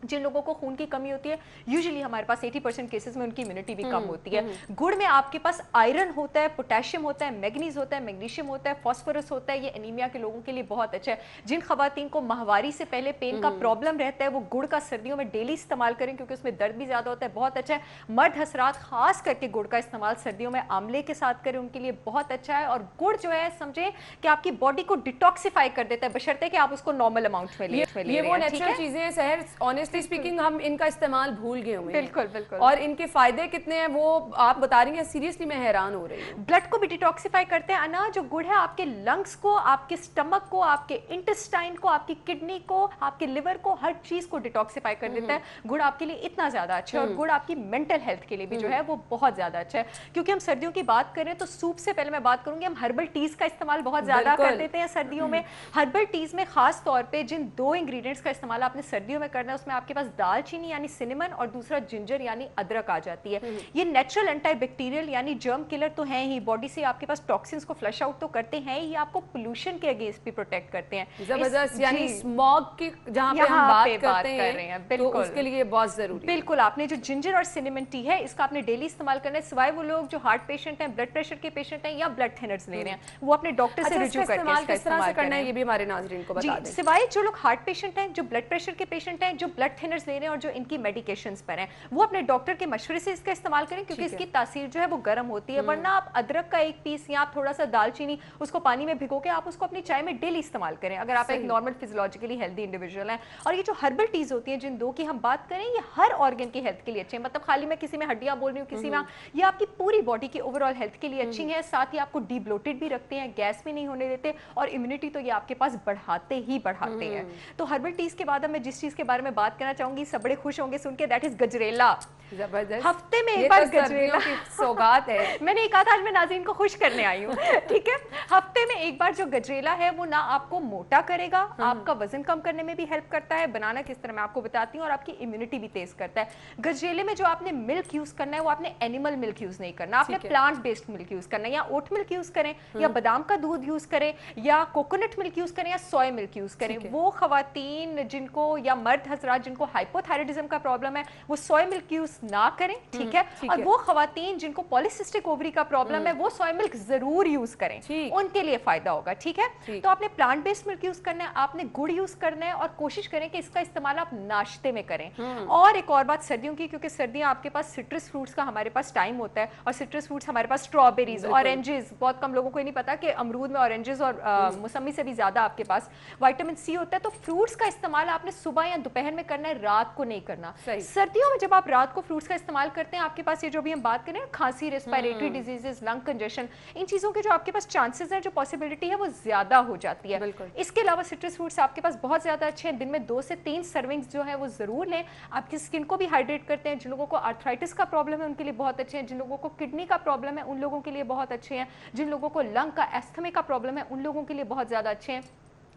जिन लोगों को खून की कमी होती है, यूजुअली हमारे पास 80% केसेस में उनकी इम्यूनिटी भी कम होती है। गुड़ में आपके पास आयरन होता है, पोटेशियम होता है, मैग्नीज होता है, मैग्नीशियम होता है, फास्फोरस होता है। ये एनीमिया के लोगों के लिए बहुत अच्छा है। जिन खवातीन को माहवारी से पहले पेन का प्रॉब्लम रहता है, वो गुड़ का सर्दियों में डेली इस्तेमाल करें क्योंकि उसमें दर्द भी ज्यादा होता है, बहुत अच्छा है। मर्द हसरात खास करके गुड़ का इस्तेमाल सर्दियों में आंवले के साथ करें, उनके लिए बहुत अच्छा है। और गुड़ जो है, समझे कि आपकी बॉडी को डिटॉक्सिफाई कर देता है, बशर्ते कि आप उसको नॉर्मल अमाउंट में ले। ये वो नेचुरल चीजें हैं सहर, ऑनेस्टली स्पीकिंग हम इनका इस्तेमाल भूल गए हुए हैं। बिल्कुल बिल्कुल। और इनके फायदे कितने हैं वो आप बता रही हैं, सीरियसली मैं हैरान हो रही हूँ। ब्लड को भी डिटॉक्सिफाई करते हैं। अनाज जो गुड़ है आपके लंग्स को, आपके स्टमक को, आपके इंटेस्टाइन को, आपकी किडनी को, आपके लिवर को, हर चीज को डिटॉक्सिफाई कर देता है। गुड़ आपके लिए इतना ज्यादा अच्छा है और गुड़ आपकी मेंटल हेल्थ के लिए भी जो है वो बहुत ज्यादा अच्छा है। क्योंकि हम सर्दियों की बात करें तो सूप से पहले मैं बात करूंगी, हम हर्बल टीज का इस्तेमाल बहुत ज्यादा कर देते हैं सर्दियों में। हर्बल टीज में खास तौर पे जिन 2 इंग्रेडिएंट्स का इस्तेमाल आपने सर्दियों में करना है, उसमें आपके पास दालचीनी यानी सिनेमन और दूसरा जिंजर यानी अदरक आ जाती है। ये नेचुरल एंटीबैक्टीरियल यानी जर्म किलर तो हैं ही, बॉडी से आपके पास टॉक्सिन्स को फ्लश आउट तो करते हैं ही, ये आपको पोल्यूशन के अगेंस्ट भी प्रोटेक्ट करते हैं। जबरदस्त, यानी स्मॉग की जहां पे हम बात करते हैं, बिल्कुल, तो उसके लिए बहुत जरूरी है। बिल्कुल, आपने जो जिंजर और सिनेमन टी है, इसका आपने डेली इस्तेमाल करना है, सिवाय वो लोग जो हार्ट पेशेंट हैं, ब्लड प्रेशर के पेशेंट हैं या ब्लड थिनर्स ले रहे हैं, वो अपने डॉक्टर से रिव्यू करके इसका किस तरह से करना है, ये भी हमारे नाज़रीन को बता दें। सिवाय जो लोग हार्ट पेशेंट हैं, जो ब्लड प्रेशर के पेशेंट हैं, जो ब्लड ब्लड थिनर्स ले रहे हैं और जो इनकी मेडिकेशंस पर हैं, वो अपने डॉक्टर के मशवरे से इसका इस्तेमाल करें, क्योंकि इसकी तासीर जो है वो गर्म होती है। वरना आप अदरक का एक पीस या आप थोड़ा सा दालचीनी उसको पानी में भिगो के आप उसको अपनी चाय में डेली इस्तेमाल करें, अगर आप एक नॉर्मल फिजियोलॉजिकली हेल्दी इंडिविजुअल हैं। और ये जो हर्बल टीज होती हैं, जिन दो की हम बात करें, ये हर ऑर्गन की हेल्थ के लिए अच्छे हैं। मतलब खाली मैं किसी में हड्डियां बोल रही हूँ, किसी में, ये आपकी पूरी बॉडी की ओवरऑल हेल्थ के लिए अच्छी है। साथ ही आपको डीब्लोटेड भी रखते हैं, गैस भी नहीं होने देते, और इम्यूनिटी तो ये आपके पास बढ़ाते ही बढ़ाते हैं। तो हर्बल टीज के बाद मैं जिस चीज के बारे में बात करना चाहूंगी, सब बड़े खुश होंगे सुन के, दैट इज गजरेला। जबरदस्त, हफ्ते में एक बार तो गजरेला की सौगात है। मैंने कहा था आज मैं नाज़रीन को खुश करने आई हूँ। ठीक है, हफ्ते में एक बार जो गजरेला है वो ना आपको मोटा करेगा, आपका वजन कम करने में भी हेल्प करता है। बनाना किस तरह मैं आपको बताती हूँ, और आपकी इम्यूनिटी भी तेज करता है। गजरेले में जो आपने मिल्क यूज करना है वो आपने एनिमल मिल्क यूज नहीं करना, आपने प्लांट बेस्ड मिल्क यूज करना है। या ओट मिल्क यूज करें, या बादाम का दूध यूज करें, या कोकोनट मिल्क यूज करें, या सोया मिल्क यूज करें। वो खवातीन जिनको, या मर्द हजरात जिनको हाइपोथायराइडिज्म का प्रॉब्लम है, वो सोया मिल्क यूज ना करें। ठीक है, और वो खवातीन जिनको पॉलिसिस्टिक ओवरी का प्रॉब्लम है, वो सोया मिल्क जरूर यूज करें, उनके लिए फायदा होगा। ठीक है, तो आपने प्लांट बेस्ड मिल्क यूज करना है, आपने गुड़ यूज करना है, और कोशिश करें कि इसका इस्तेमाल आप नाश्ते में करें। और एक और बात सर्दियों की, क्योंकि सर्दियां आपके पास सिट्रस फ्रूट्स का हमारे पास टाइम होता है, और सिट्रस फ्रूट्स हमारे पास स्ट्रॉबेरीज, ऑरेंजेस, बहुत कम लोगों को ही नहीं पता कि अमरूद में ऑरेंजेस और मौसमी से भी ज्यादा आपके पास विटामिन सी होता है। तो फ्रूट्स का इस्तेमाल आपने सुबह या दोपहर में करना है, रात को नहीं करना। सर्दियों में जब आप रात को फ्रूट्स का इस्तेमाल करते हैं, आपके पास ये जो भी हम बात करें, खांसी, रेस्पिरेटरी डिजीजेस, लंग कंजेशन, इन चीजों के जो आपके पास चांसेस हैं, जो पॉसिबिलिटी है, वो ज्यादा हो जाती है। इसके अलावा सिट्रस फ्रूट्स आपके पास बहुत ज्यादा अच्छे हैं। दिन में 2 से 3 सर्विंग्स जो है वो जरूर लें। आपकी स्किन को भी हाइड्रेट करते हैं। जिन लोगों को आर्थराइटिस का प्रॉब्लम है उनके लिए बहुत अच्छे हैं। जिन लोगों को किडनी का प्रॉब्लम है उन लोगों के लिए बहुत अच्छे हैं। जिन लोगों को लंग का, एस्थमे का प्रॉब्लम है उन लोगों के लिए बहुत ज्यादा अच्छे हैं।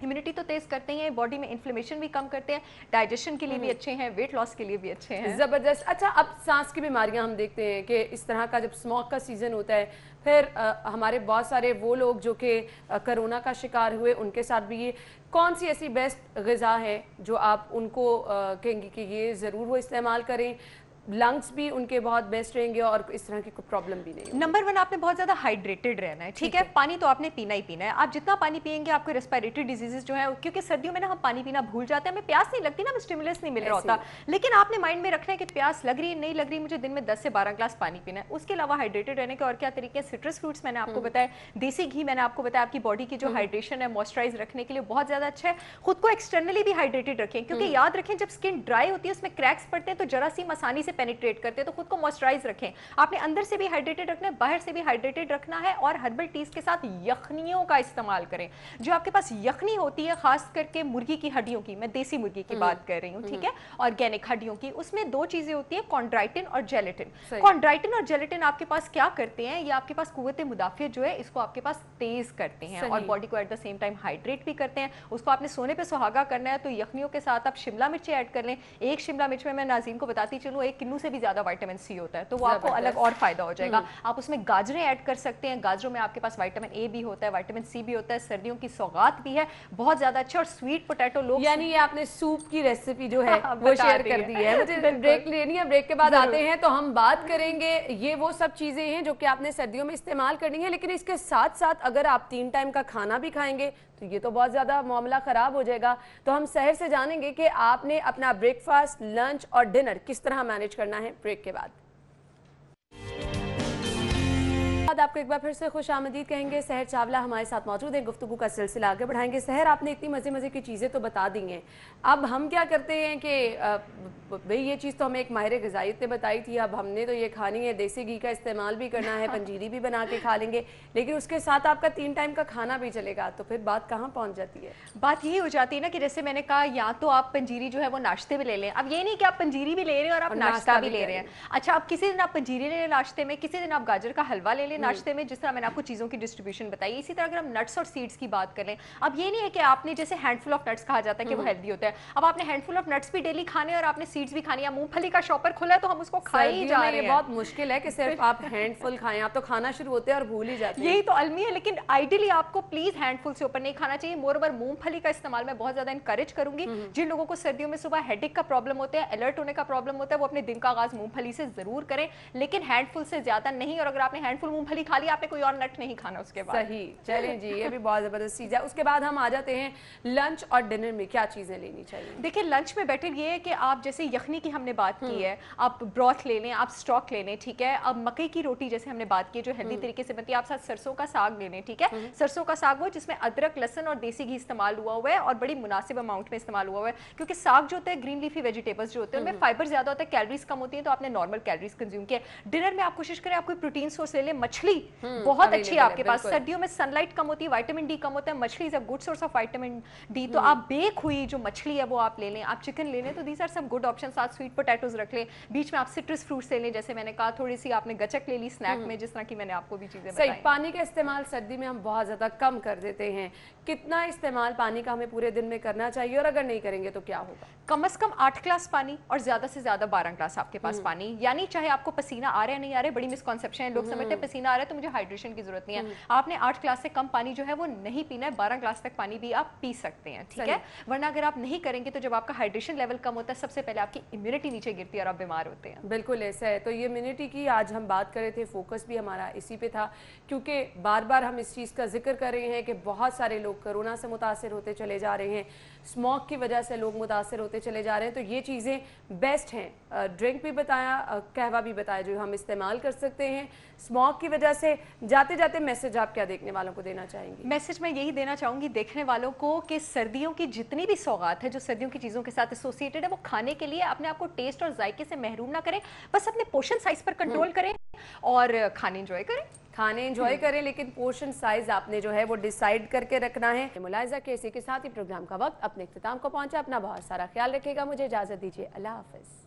इम्यूनिटी तो तेज करते हैं, बॉडी में इन्फ्लेमेशन भी कम करते हैं, डाइजेशन के लिए भी अच्छे हैं, वेट लॉस के लिए भी अच्छे हैं। जबरदस्त। अच्छा, अब सांस की बीमारियां हम देखते हैं कि इस तरह का जब स्मोक का सीजन होता है, फिर हमारे बहुत सारे वो लोग जो कि कोरोना का शिकार हुए, उनके साथ भी ये कौन सी ऐसी बेस्ट ग़िज़ा है जो आप उनको कहेंगे कि ये ज़रूर वो इस्तेमाल करें, लंग्स भी उनके बहुत बेस्ट रहेंगे और इस तरह की कोई प्रॉब्लम भी नहीं? नंबर 1, आपने बहुत ज्यादा हाइड्रेटेड रहना है। ठीक है, पानी तो आपने पीना ही पीना है। आप जितना पानी पिएंगे, आपको रेस्पिरेटरी डिजीजेस जो है, क्योंकि सर्दियों में ना हम पानी पीना भूल जाते हैं, हमें प्यास नहीं लगती ना, हमें स्टिमुलस नहीं मिल रहा होता, लेकिन आपने माइंड में रखना है कि प्यास लग रही है, नहीं लग रही, मुझे दिन में 10 से 12 ग्लास पानी पीना है। उसके अलावा हाइड्रेटेड रहने के और क्या तरीके हैं? सिट्रस फ्रूट्स मैंने आपको बताया, देसी घी मैंने आपको बताया, आपकी बॉडी की जो हाइड्रेशन है, मॉइस्चराइज रखने के लिए बहुत ज्यादा अच्छा है। खुद को एक्सटर्नली भी हाइड्रेटेड रखें, क्योंकि याद रखें जब स्किन ड्राई होती है, उसमें क्रैक्स पड़ते हैं, तो जरासीम आसानी से पेनिट्रेट करते हैं, तो खुद को मॉइस्चराइज रखें। आपने अंदर से भी हाइड्रेटेड रखना है, बाहर से भी हाइड्रेटेड रखना है। और हर्बल टीज के साथ यखनियों का इस्तेमाल करें। जो आपके पास यखनी होती है, खास करके मुर्गी की हड्डियों की, मैं देसी मुर्गी की बात कर रही हूँ, ठीक है, ऑर्गेनिक हड्डियों की, उसमें 2 चीजें होती है, कॉन्ड्राइटिन और जेलेटिन। कॉन्ड्राइटिन और जेलेटिन आपके पास क्या करते हैं? ये आपके पास कुव्वत मुदाफियत जो है इसको आपके पास तेज करते हैं और बॉडी को at the same time hydrate भी करते हैं। उसको आपने सोने पे सुहागा करना है, तो यखनियों के साथ आप शिमला मिर्ची ऐड कर लें। एक शिमला मिर्च में मैं नाज़रीन को बताती चलूँ 1 किलो से भी ज्यादा विटामिन सी होता है, तो वो आपको अलग और फायदा हो जाएगा। आप उसमें गाजरें ऐड कर सकते हैं। गाजरों में आपके पास विटामिन ए भी होता है, विटामिन सी भी होता है, सर्दियों की सौगात भी है, बहुत ज्यादा अच्छा। और स्वीट पोटैटो लोग, यानी ये आपने सूप की रेसिपी जो है वो शेयर कर दी है। मुझे ब्रेक लेनी है, ब्रेक के बाद आते हैं तो हम बात करेंगे। ये वो सब चीजें हैं जो कि आपने सर्दियों में इस्तेमाल करनी है, लेकिन इसके साथ साथ अगर आप 3 टाइम का खाना भी खाएंगे तो ये तो बहुत ज्यादा मामला खराब हो जाएगा। तो हम शहर से जानेंगे कि आपने अपना ब्रेकफास्ट, लंच और डिनर किस तरह मैनेज करना है। ब्रेक के बाद आपको एक बार फिर से खुश आमदीद कहेंगे। सहर चावला हमारे साथ मौजूद हैं, गुफ्तगू का सिलसिला आगे बढ़ाएंगे। सहर, आपने इतनी मज़े मज़े की चीज़ें तो बता दी हैं, अब हम क्या करते हैं कि भाई ये चीज़ तो हमें एक माहिर ग़िज़ाइयत ने बताई थी, अब हमने तो ये खानी है, देसी घी का इस्तेमाल भी करना है, पंजीरी भी बना के खा लेंगे, लेकिन उसके साथ आपका 3 टाइम का खाना भी चलेगा, तो फिर बात कहाँ पहुँच जाती है? बात यही हो जाती है ना कि जैसे मैंने कहा, या तो आप पंजीरी जो है वो नाश्ते में ले लें। अब ये नहीं कि आप पंजीरी भी ले रहे हैं और आप नाश्ता भी ले रहे हैं। अच्छा, अब किसी दिन आप पंजीरी ले लें नाश्ते में, किसी दिन आप गाजर का हलवा ले लें नाश्ते में, जिस तरह मैंने आपको चीज़ों की डिस्ट्रीब्यूशन बताई। इसी तरह अगर हम नट्स और सीड्स की बात करें, अब ये नहीं है कि आपने जैसे हैंडफुल ऑफ नट्स कहा जाता है कि वो हेल्दी होता है, अब आपने हैंडफुल ऑफ नट्स भी डेली खाने और आपने सीड्स भी खानी है। मूंगफली का शॉपर खुला है तो हम उसको खाए ही जा रहे हैं। बहुत मुश्किल है कि सिर्फ आप हैंडफुल खाएं, आप तो खाना शुरू होते हैं और भूल ही जाते हैं। यही तो अलमी है, लेकिन आइडियली आपको प्लीज हैंडफुल से ऊपर नहीं खाना चाहिए। मोरओवर मूंगफली का इस्तेमाल मैं बहुत ज्यादा इंकरेज करूंगी। जिन लोगों को सर्दियों में सुबह हेडेक का प्रॉब्लम होता है, अलर्ट होने का प्रॉब्लम होता है, वो अपने दिन का आगाज मूंगफली से जरूर करें, लेकिन हैंडफुल से ज्यादा नहीं। और अगर आपने हैंडफुल मूंगफली मूंगफली खा ली आपने, कोई और नट नहीं खाना उसके बाद। सही, चलें जी, ये भी बहुत ज़बरदस्त चीज़ है। उसके बाद हम आ जाते हैं लंच और डिनर में क्या चीज़ें लेनी चाहिए? देखिए लंच में बेटर ये है कि आप जैसे यखनी की हमने बात की है, आप ब्रॉथ ले लें, आप स्टॉक ले लें, ठीक है। अब मकई की रोटी जैसे हमने बात की जो हेल्दी तरीके से बनती है, आप साथ सरसों का साग ले लें, ठीक है। सरसों का साग वो जिसमें अदरक, लहसुन और देसी घी इस्तेमाल हुआ हुआ है और बड़ी मुनासिब अमाउंट में इस्तेमाल हुआ हुआ है, क्योंकि साग जो होता है ग्रीन लीफी वेजिटेबल्स जो होते हैं उनमें फाइबर ज्यादा होता है, कैलोरीज कम होती है, तो आपने नॉर्मल कैलोरीज कंज्यूम किया। डिनर में आप कोशिश करें आप कोई प्रोटीन सोर्स ले लें, मछली बहुत अच्छी है आपके पास, सर्दियों में सनलाइट कम होती है, विटामिन डी कम होता है, मछली is a good source of vitamin D, तो आप बेक हुई जो मछली है वो आप ले लें, आप चिकन ले लें, तो दीज आर सब गुड ऑप्शन। साथ स्वीट पोटैटोज रख लें, बीच में आप सिट्रस फ्रूट्स ले लें, जैसे मैंने कहा थोड़ी सी आपने गचक ले ली स्नैक में, जिस तरह की मैंने आपको भी चीजें सही। बताई। पानी का इस्तेमाल सर्दी में हम बहुत ज़्यादा कम कर देते हैं, कितना इस्तेमाल पानी का हमें पूरे दिन में करना चाहिए और अगर नहीं करेंगे तो क्या होगा? कम से कम 8 ग्लास पानी और ज्यादा से ज्यादा 12 ग्लास आपके पास पानी, यानी चाहे आपको पसीना आ रहा है नहीं आ रहा है, बड़ी मिसकॉन्सेप्शन है, लोग समझते हैं पसीना आ रहा है तो मुझे हाइड्रेशन की जरूरत नहीं है, आपने 8 ग्लास से कम पानी जो है वो नहीं पीना है, 12 ग्लास तक पानी भी आप पी सकते हैं, ठीक है। वरना अगर आप नहीं करेंगे तो जब आपका हाइड्रेशन लेवल कम होता है सबसे पहले आपकी इम्यूनिटी नीचे गिरती है और आप बीमार होते हैं। बिल्कुल ऐसा है। तो ये इम्यूनिटी की आज हम बात कर रहे थे, फोकस भी हमारा इसी पे था, क्योंकि बार बार हम इस चीज़ का जिक्र कर रहे हैं कि बहुत सारे लोग कोरोना से मुतासर होते चले जा रहे हैं, स्मोक की वजह से लोग मुतासर होते चले जा रहे हैं, तो ये चीज़ें बेस्ट हैं। ड्रिंक भी बताया, कहवा भी बताया जो हम इस्तेमाल कर सकते हैं स्मोक की वजह से। जाते जाते मैसेज आप क्या देखने वालों को देना चाहेंगी? मैसेज मैं यही देना चाहूँगी देखने वालों को कि सर्दियों की जितनी भी सौगात है जो सर्दियों की चीज़ों के साथ एसोसिएटेड है वो खाने के लिए अपने आप को टेस्ट और जायके से महरूम ना करें, बस अपने पोर्शन साइज पर कंट्रोल करें और खाने एंजॉय करें। खाने एंजॉय करें, लेकिन पोर्शन साइज आपने जो है वो डिसाइड करके रखना है। मुलाहिजा के इसी के साथ ही प्रोग्राम का वक्त अपने इख्तिताम को पहुंचा। अपना बहुत सारा ख्याल रखिएगा, मुझे इजाज़त दीजिए, अल्लाह हाफ़िज़।